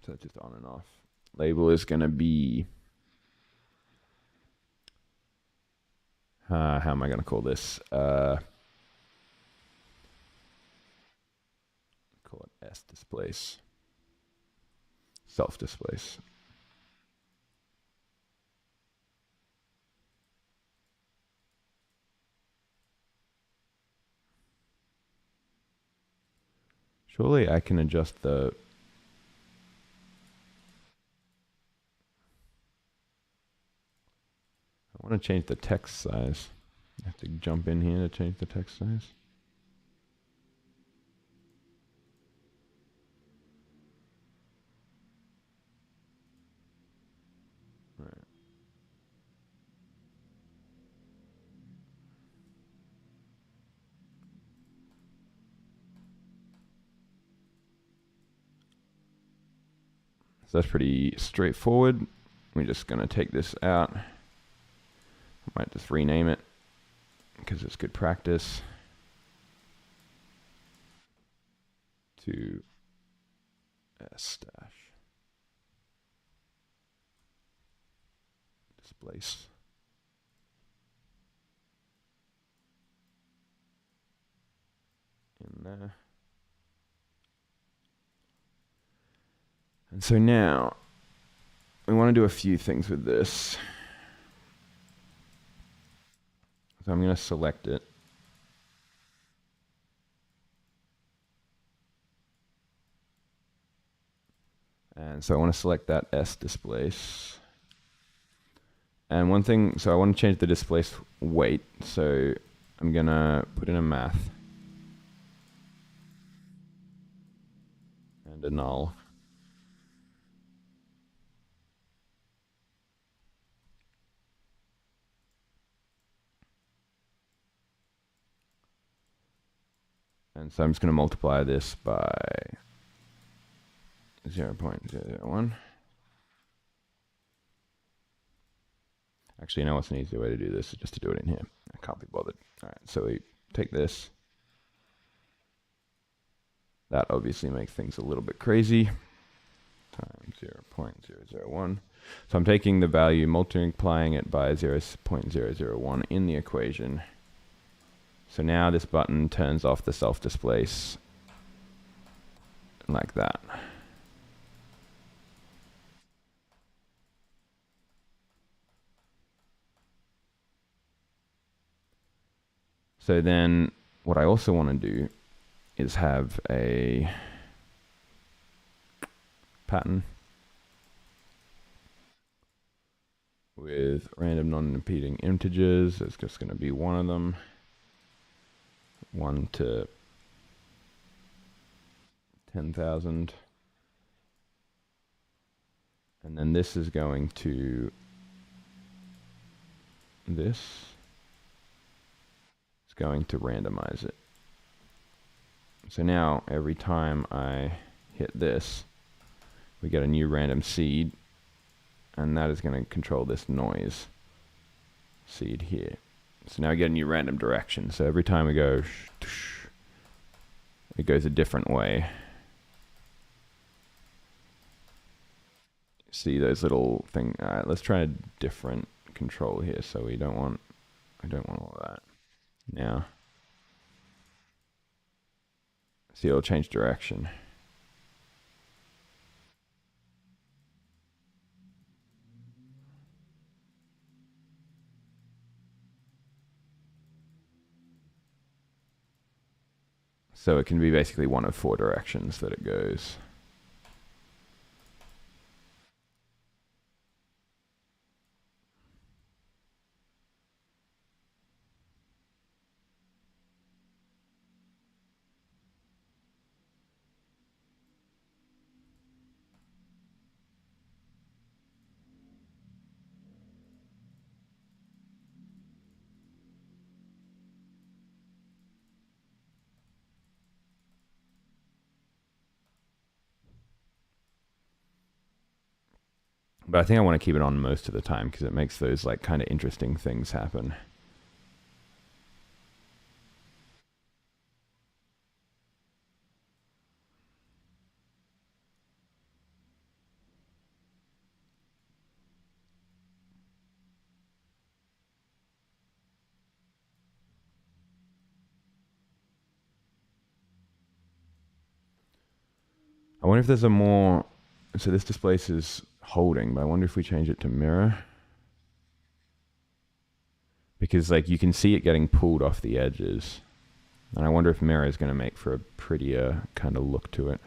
So it's just on and off. Label is going to be... how am I going to call this? Call it S displace. Self displace. Surely I can adjust the... I want to change the text size. I have to jump in here to change the text size. Right. So that's pretty straightforward. We're just going to take this out. I might just rename it because it's good practice. To S dash displace. In there. And so now we want to do a few things with this. So I'm going to select it. And so I want to select that S displace. And one thing, so I want to change the displace weight. So I'm going to put in a math. And a null. And so I'm just going to multiply this by 0.001. Actually, you know what's an easier way to do this is just to do it in here. can't be bothered. All right, so we take this. That obviously makes things a little bit crazy. Times 0.001. So I'm taking the value, multiplying it by 0.001 in the equation. So now this button turns off the self-displace like that. So then what I also want to do is have a pattern with random non-impeding integers. It's just going to be one of them. 1 to 10,000. And then this is going to this. It's going to randomize it. So now every time I hit this, we get a new random seed, and that is going to control this noise seed here. So now we get a new random direction. So every time we go, it goes a different way. See those little things? All right, let's try a different control here. So I don't want all that. Now, see, it'll change direction. So it can be basically one of 4 directions that it goes. But I think I want to keep it on most of the time because it makes those like kind of interesting things happen. I wonder if there's a more, so this displaces holding, but I wonder if we change it to mirror. Because like you can see it getting pulled off the edges. And I wonder if mirror is going to make for a prettier kind of look to it.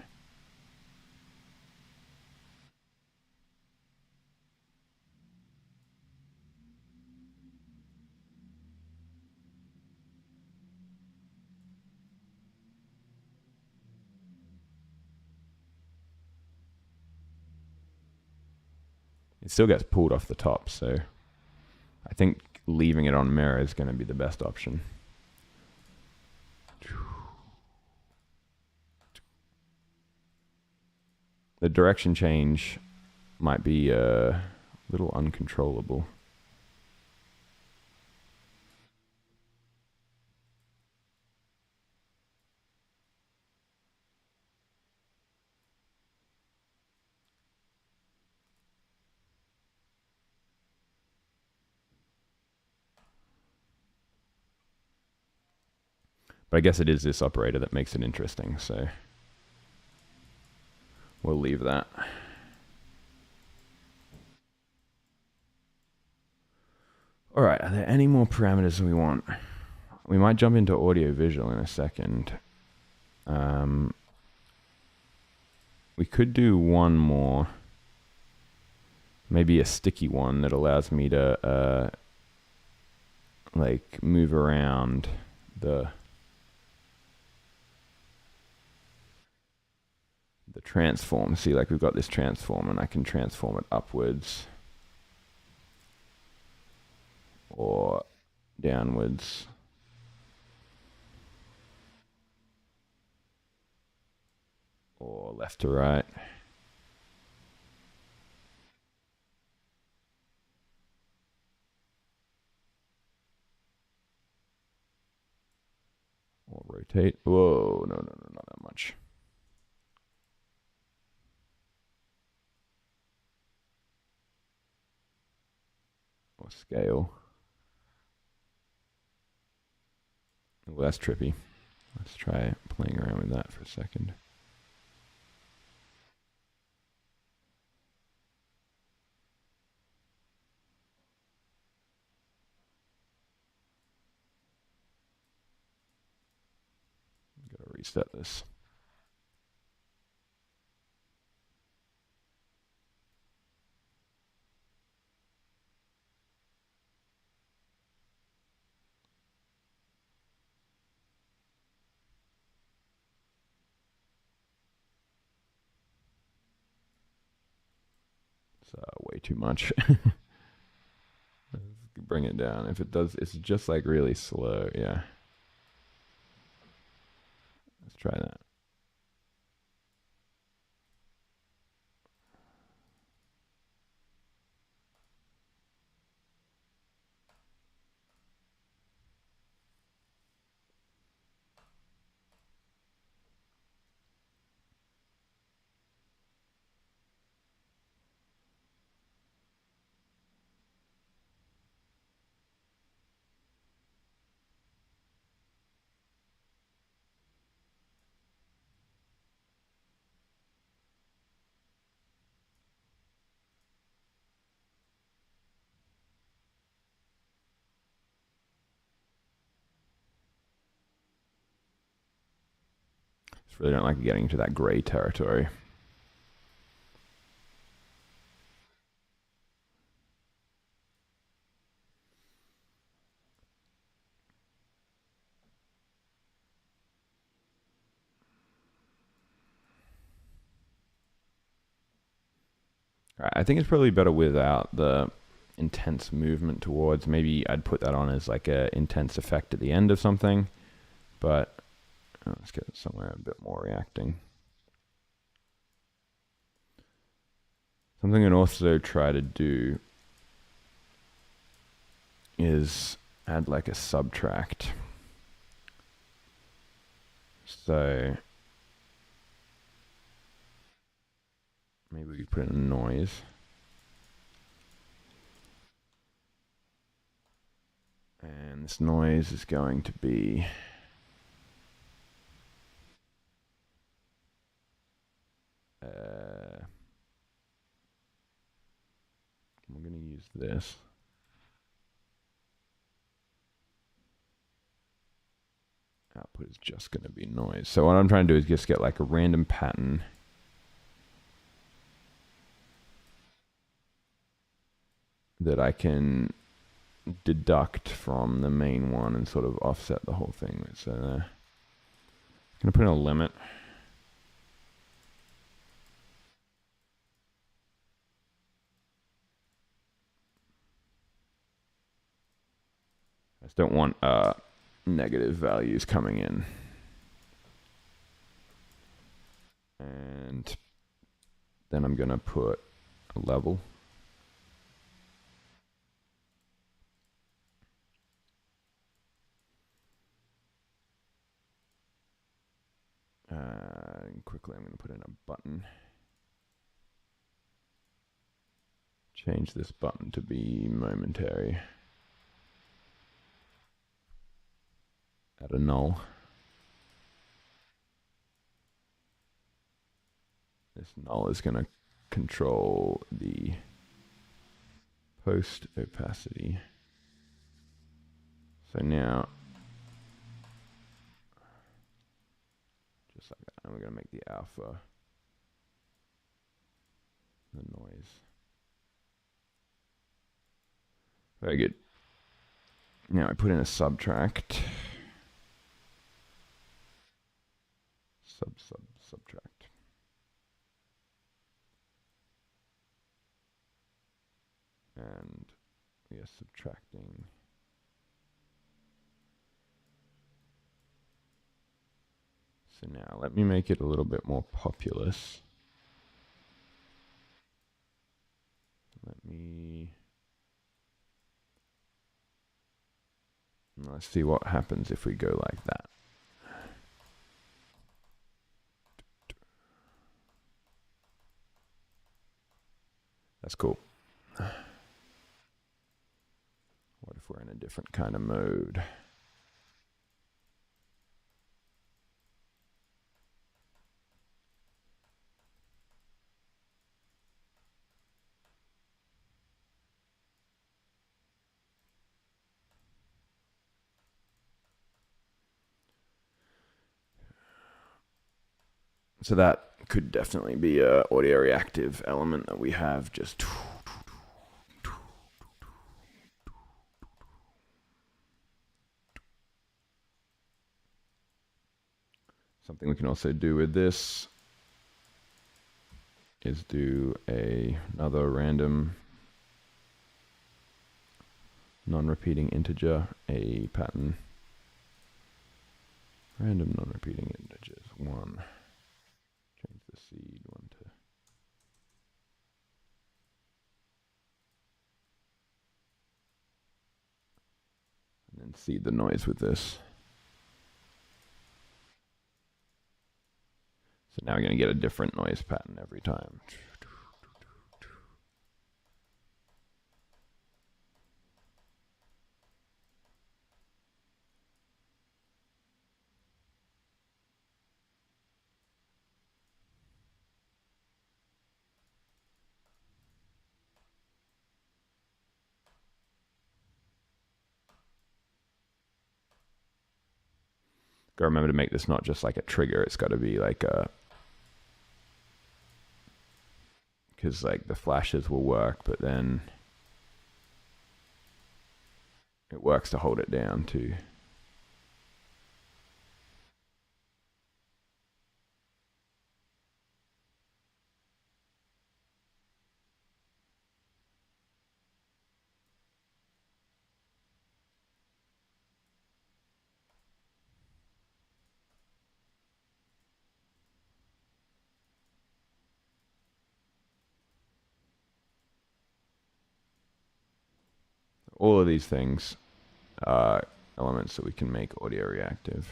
It still gets pulled off the top, so I think leaving it on mirror is going to be the best option. The direction change might be a little uncontrollable. But I guess it is this operator that makes it interesting, so we'll leave that. All right, are there any more parameters we want? We might jump into audio visual in a second. We could do one more, maybe a sticky one that allows me to like move around the transform. See, like we've got this transform and I can transform it upwards or downwards. Or left to right. Rotate. Whoa, no, not that much. Or scale. Well, that's trippy. Let's try playing around with that for a second. Gotta reset this. It's way too much. Bring it down. If it does, it's just like really slow. Yeah. Let's try that. Just really don't like getting into that gray territory. I think it's probably better without the intense movement towards. Maybe I'd put that on as like a intense effect at the end of something. But let's get it somewhere a bit more reacting. Something I can also try to do is add like a subtract. So maybe we could put in a noise. And this noise is going to be I'm going to use this. Output is just going to be noise. So what I'm trying to do is just get like a random pattern that I can deduct from the main one and sort of offset the whole thing. So I'm going to put in a limit. I just don't want negative values coming in. And then I'm going to put a level. And quickly I'm going to put in a button. Change this button to be momentary. Add a null. This null is going to control the post opacity. So now, just like that, and we're going to make the alpha the noise. Very good. Now I put in a subtract. Subtract. And we are subtracting so now let me make it a little bit more populous. Let's see what happens if we go like that. That's cool. What if we're in a different kind of mode? So that could definitely be a audio reactive element that we have just something we can also do with this is do another random non-repeating integer, a pattern, random non-repeating integers, 1. Change the seed 1 to and then seed the noise with this. So now we're going to get a different noise pattern every time. Gotta remember to make this not just like a trigger, it's got to be like a, because like the flashes will work, but then it works to hold it down too. All of these things are elements that we can make audio reactive.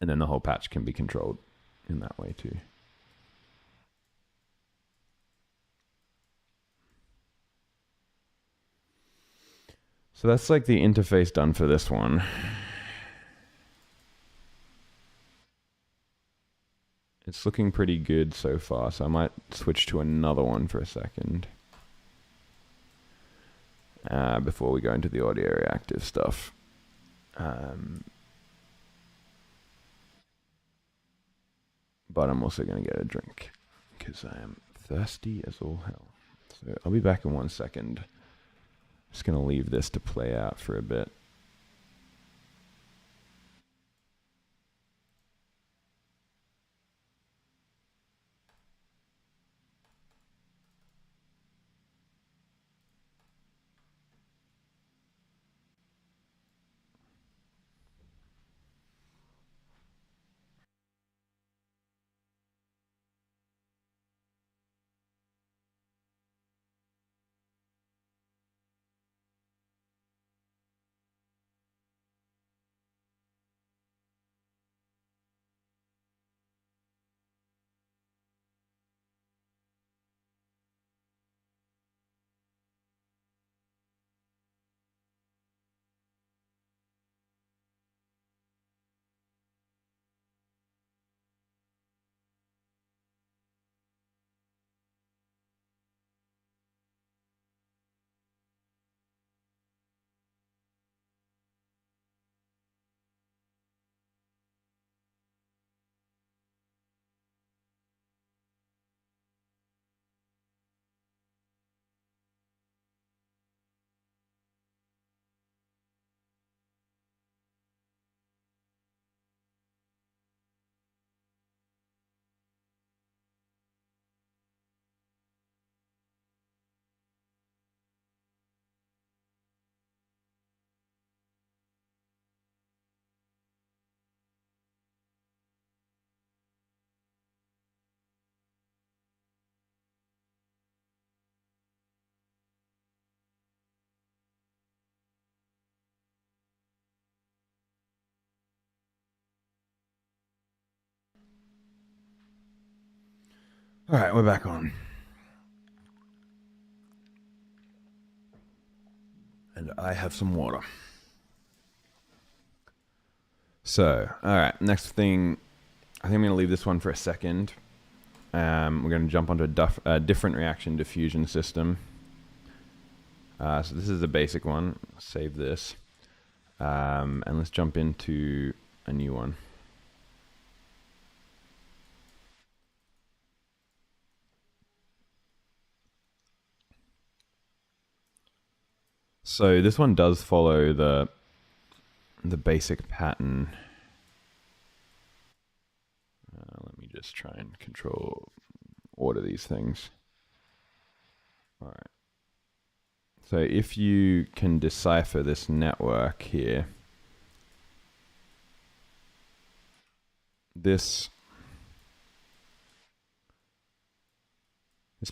And then the whole patch can be controlled in that way too. So that's like the interface done for this one. It's looking pretty good so far, so I might switch to another one for a second before we go into the audio reactive stuff. But I'm also going to get a drink because I am thirsty as all hell. So I'll be back in 1 second. Just going to leave this to play out for a bit. All right, we're back on. And I have some water. So, all right, next thing, I think I'm going to leave this one for a second. We're going to jump onto a different reaction diffusion system. So this is a basic one. Save this. And let's jump into a new one. So this one does follow the basic pattern. Let me just try and order these things. All right. So if you can decipher this network here, this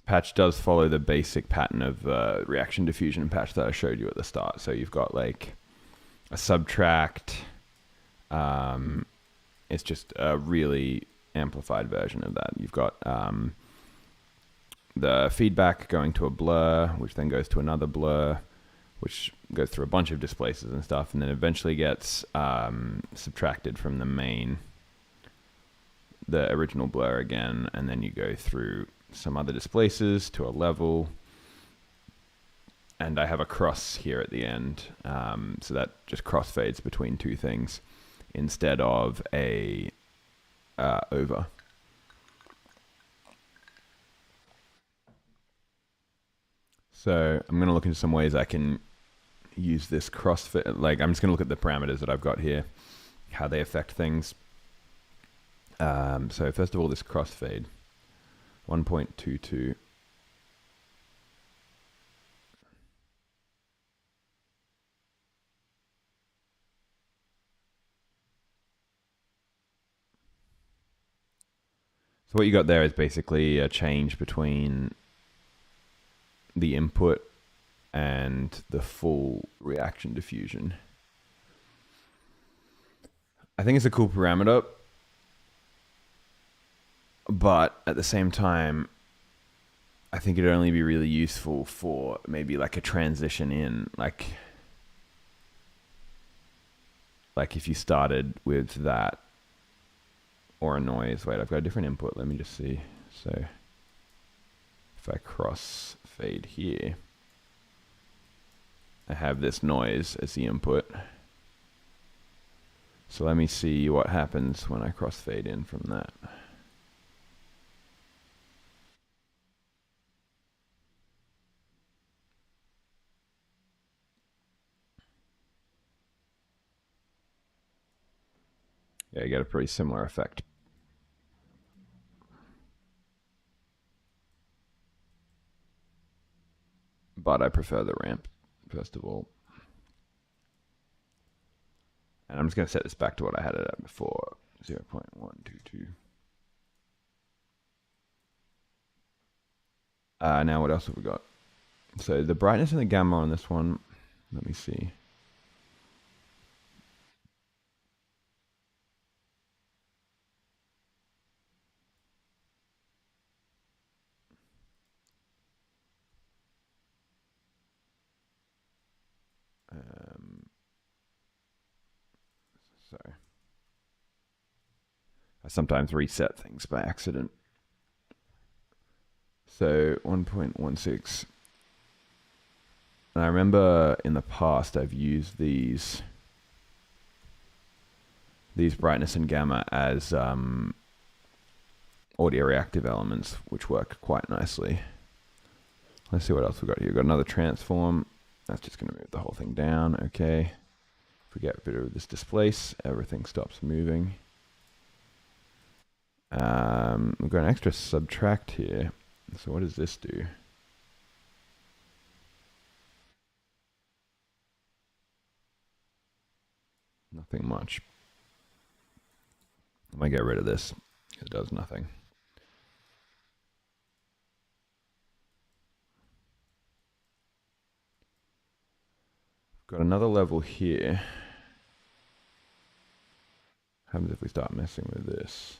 patch does follow the basic pattern of reaction diffusion patch that I showed you at the start. So you've got like a subtract. It's just a really amplified version of that. You've got the feedback going to a blur, which then goes to another blur, which goes through a bunch of displaces and stuff, and then eventually gets subtracted from the original blur again, and then you go through some other displaces to a level, and I have a cross here at the end, so that just crossfades between two things instead of a over. So I'm going to look into some ways I can use this crossfade. Like, I'm just going to look at the parameters that I've got here, how they affect things. So first of all, this crossfade, 1.22. So what you got there is basically a change between the input and the full reaction diffusion. I think it's a cool parameter, but at the same time, I think it'd only be really useful for maybe like a transition in, like if you started with that or a noise. Wait, I've got a different input. Let me just see. So if I cross fade here, I have this noise as the input. So let me see what happens when I crossfade in from that. Yeah, you get a pretty similar effect. But I prefer the ramp, first of all. And I'm just going to set this back to what I had it at before, 0.122. Now what else have we got? So the brightness and the gamma on this one, let me see. Sorry. I sometimes reset things by accident. So 1.16. And I remember in the past I've used these brightness and gamma as audio reactive elements, which work quite nicely. Let's see what else we've got here. We've got another transform. That's just going to move the whole thing down. Okay. If we get rid of this displace, everything stops moving. We've got an extra subtract here. So what does this do? Nothing much. I might get rid of this. It does nothing. Got another level here. What happens if we start messing with this?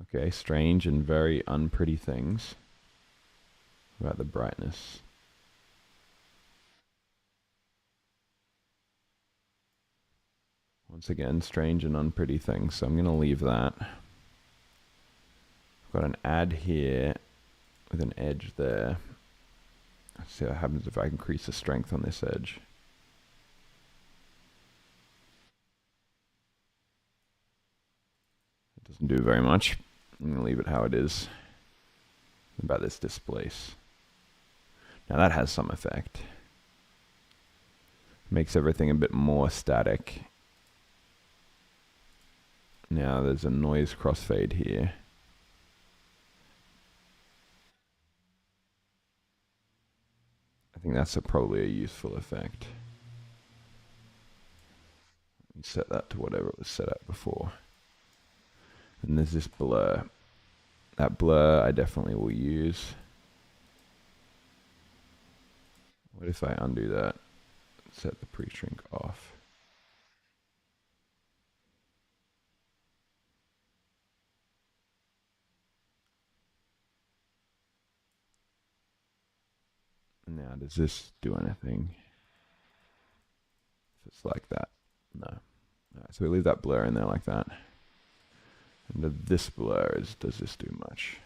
Okay, strange and very unpretty things. What about the brightness? Once again, strange and unpretty things, so I'm going to leave that. I've got an add here with an edge there. Let's see what happens if I increase the strength on this edge. It doesn't do very much. I'm going to leave it how it is. About this displace. Now that has some effect. Makes everything a bit more static. Now there's a noise crossfade here. I think that's probably a useful effect. Let me set that to whatever it was set at before. And there's this blur. That blur I definitely will use. What if I undo that? Set the pre-shrink off. Now, does this do anything? If it's like that, no. Alright, so we leave that blur in there like that. And this blur is, does this do much?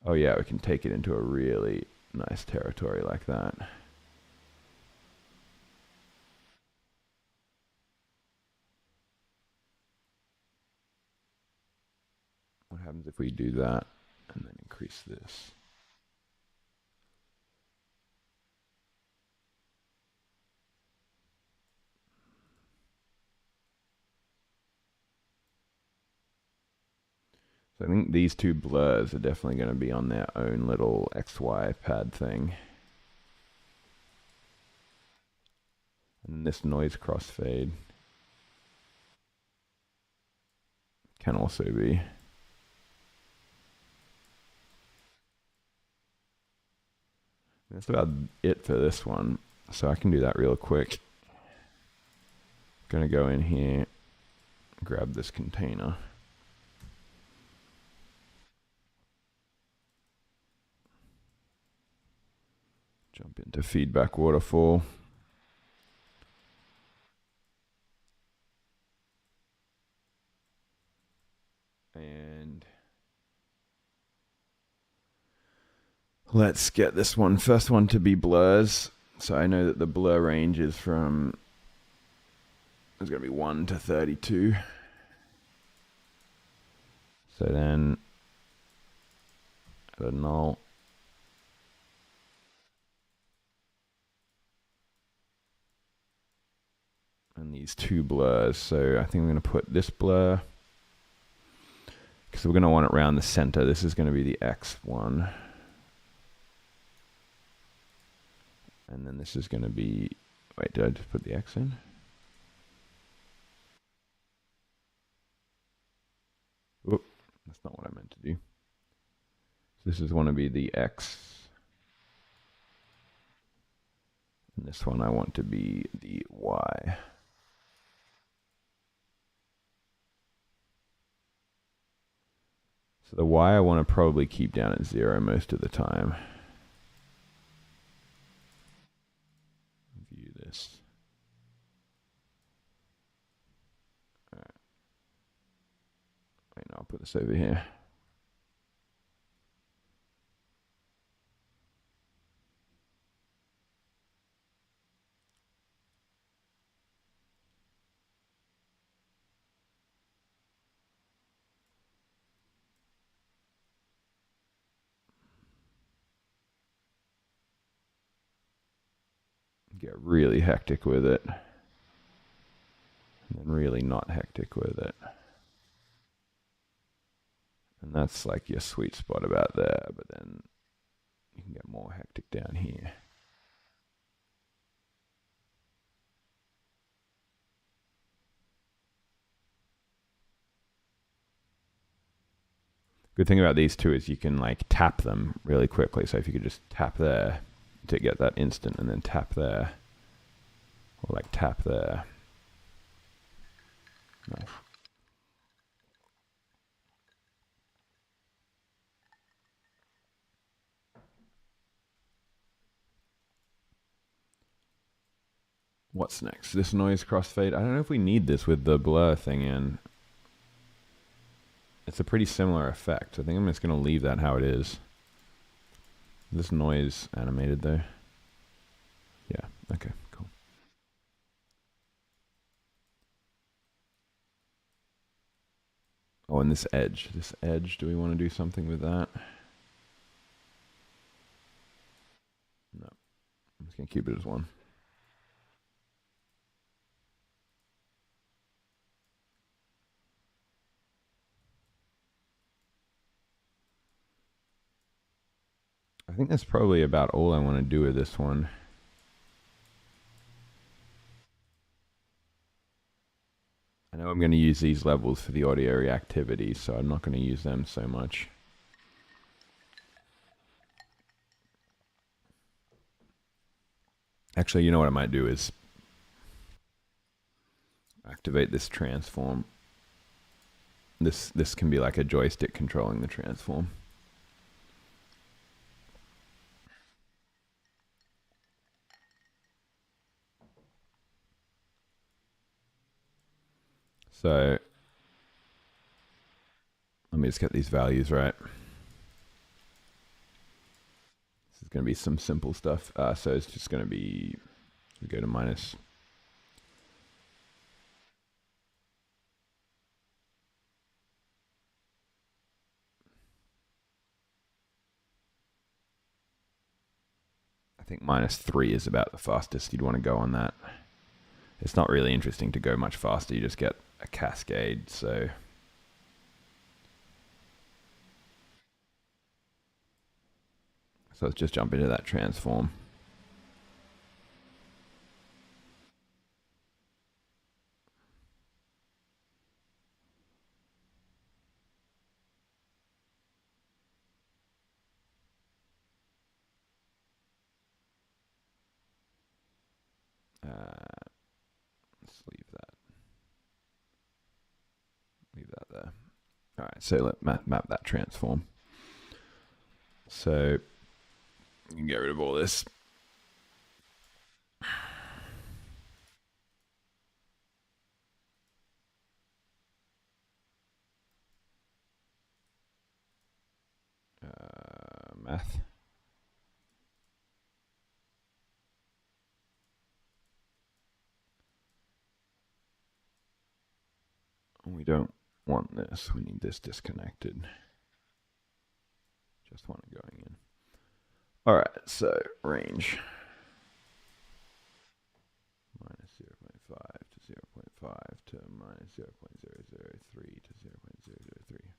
Oh yeah, we can take it into a really nice territory like that. What happens if we do that and then increase this? So I think these two blurs are definitely going to be on their own little XY pad thing. And this noise crossfade can also be. That's about it for this one. So I can do that real quick. Gonna go in here, grab this container. Jump into feedback waterfall. And let's get this one, first one to be blurs. So I know that the blur range is from, it's going to be 1 to 32. So then add a null. And these two blurs. So I think I'm going to put this blur, because we're going to want it around the center. This is going to be the X one. And then this is going to be, wait, did I just put the X in? Whoop, that's not what I meant to do. So this is going to be the X. And this one I want to be the Y. So the Y I want to probably keep down at 0 most of the time. View this. All right. Wait, no, I'll put this over here. Get really hectic with it. And then really not hectic with it. And that's like your sweet spot about there, but then you can get more hectic down here. Good thing about these two is you can like tap them really quickly. So if you could just tap there to get that instant and then tap there, or like tap there. Nice. What's next? This noise crossfade. I don't know if we need this with the blur thing in. It's a pretty similar effect. I think I'm just going to leave that how it is. This noise animated though. Yeah, okay, cool. Oh, and this edge. Do we want to do something with that? No, I'm just going to keep it as one. I think that's probably about all I want to do with this one. I know I'm going to use these levels for the audio reactivity, so I'm not going to use them so much. Actually, you know what I might do is activate this transform. This can be like a joystick controlling the transform. So let me just get these values right. This is going to be some simple stuff. So it's just going to be, we go to minus. I think -3 is about the fastest you'd want to go on that. It's not really interesting to go much faster. You just get a cascade, so let's just jump into that transform. Let's leave that. Leave that there. All right, so let's map that transform. So you can get rid of all this. Math. We don't want this. We need this disconnected. Just want it going in. All right, so range. -0.5 to 0.5 to -0.003 to 0.003.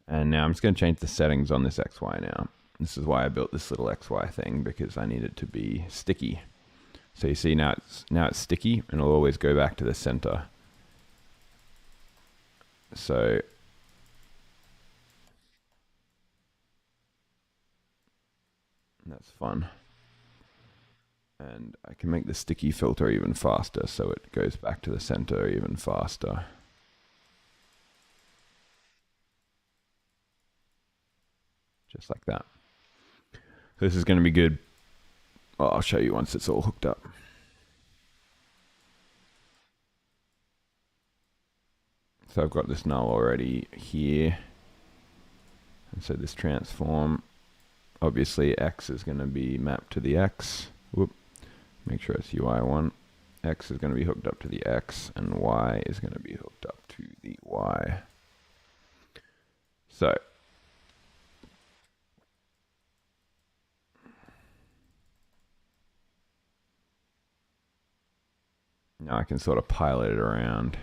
And now I'm just going to change the settings on this XY now. This is why I built this little XY thing, because I need it to be sticky. So you see now it's sticky, and it'll always go back to the center. So that's fun. And I can make the sticky filter even faster, so it goes back to the center even faster. Just like that. So this is going to be good. Well, I'll show you once it's all hooked up. So I've got this null already here. And so this transform, obviously X is going to be mapped to the X. Whoop. Make sure it's UI1. X is going to be hooked up to the X, and Y is going to be hooked up to the Y. So now I can sort of pilot it around.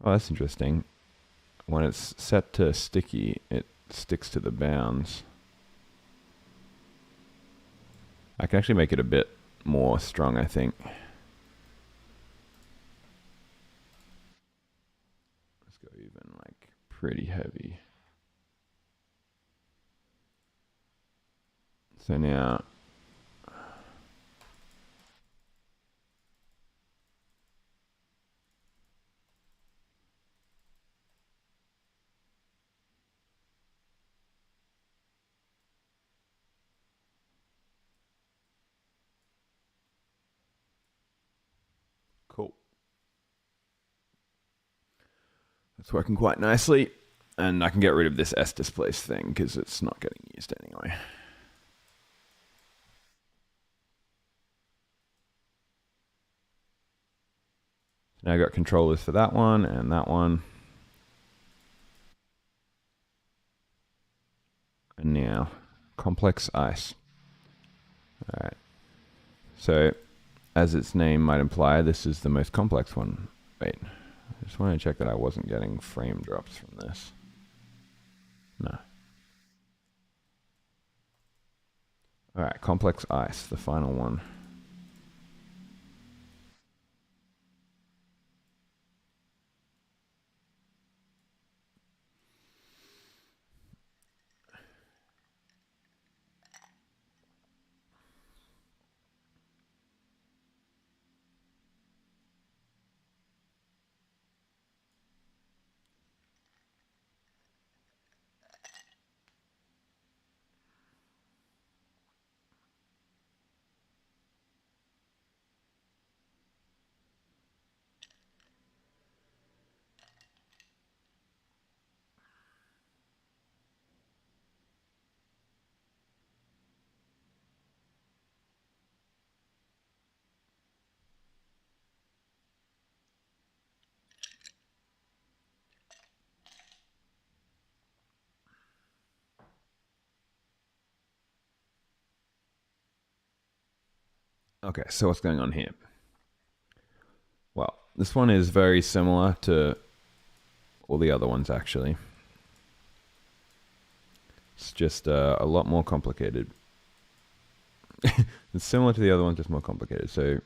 Oh, that's interesting. When it's set to sticky, it sticks to the bounds. I can actually make it a bit more strong, I think. Let's go even like pretty heavy. So now It's working quite nicely. And I can get rid of this S displace thing because it's not getting used anyway. Now I've got controllers for that one and that one. And now complex ice. All right. So as its name might imply, this is the most complex one. Wait, I just want to check that I wasn't getting frame drops from this. No. All right, complex ice, the final one. Okay, so what's going on here? Well, this one is very similar to all the other ones, actually. It's just a lot more complicated. It's similar to the other ones, just more complicated. So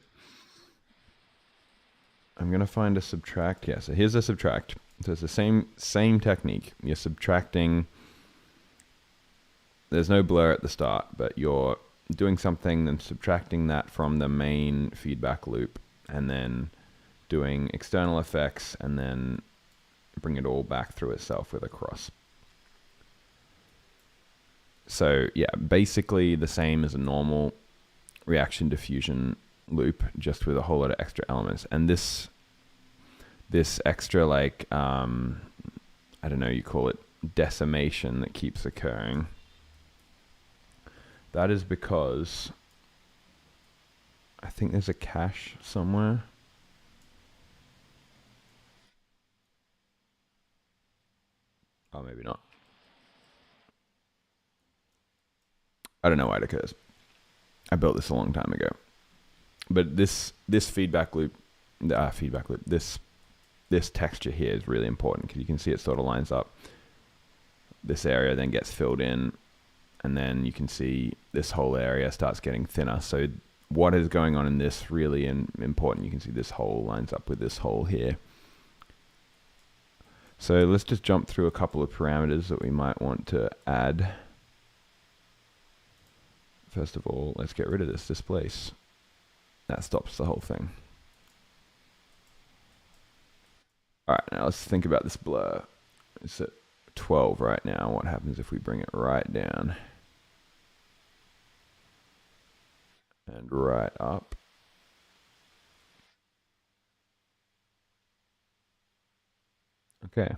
I'm going to find a subtract. Yeah, so here's a subtract. So it's the same technique. You're subtracting. There's no blur at the start, but you're doing something, then subtracting that from the main feedback loop, and then doing external effects, and then bring it all back through itself with a cross. So yeah, basically the same as a normal reaction diffusion loop, just with a whole lot of extra elements. And this extra, like, I don't know, you call it decimation that keeps occurring. That is because I think there's a cache somewhere. Oh, maybe not. I don't know why it occurs. I built this a long time ago. But this feedback loop, this texture here is really important because you can see it sort of lines up. This area then gets filled in, and then you can see this whole area starts getting thinner. So what is going on in this really important. You can see this hole lines up with this hole here. So let's just jump through a couple of parameters that we might want to add. First of all, let's get rid of this displace. That stops the whole thing. All right, now let's think about this blur. It's at 12 right now. What happens if we bring it right down and right up? Okay,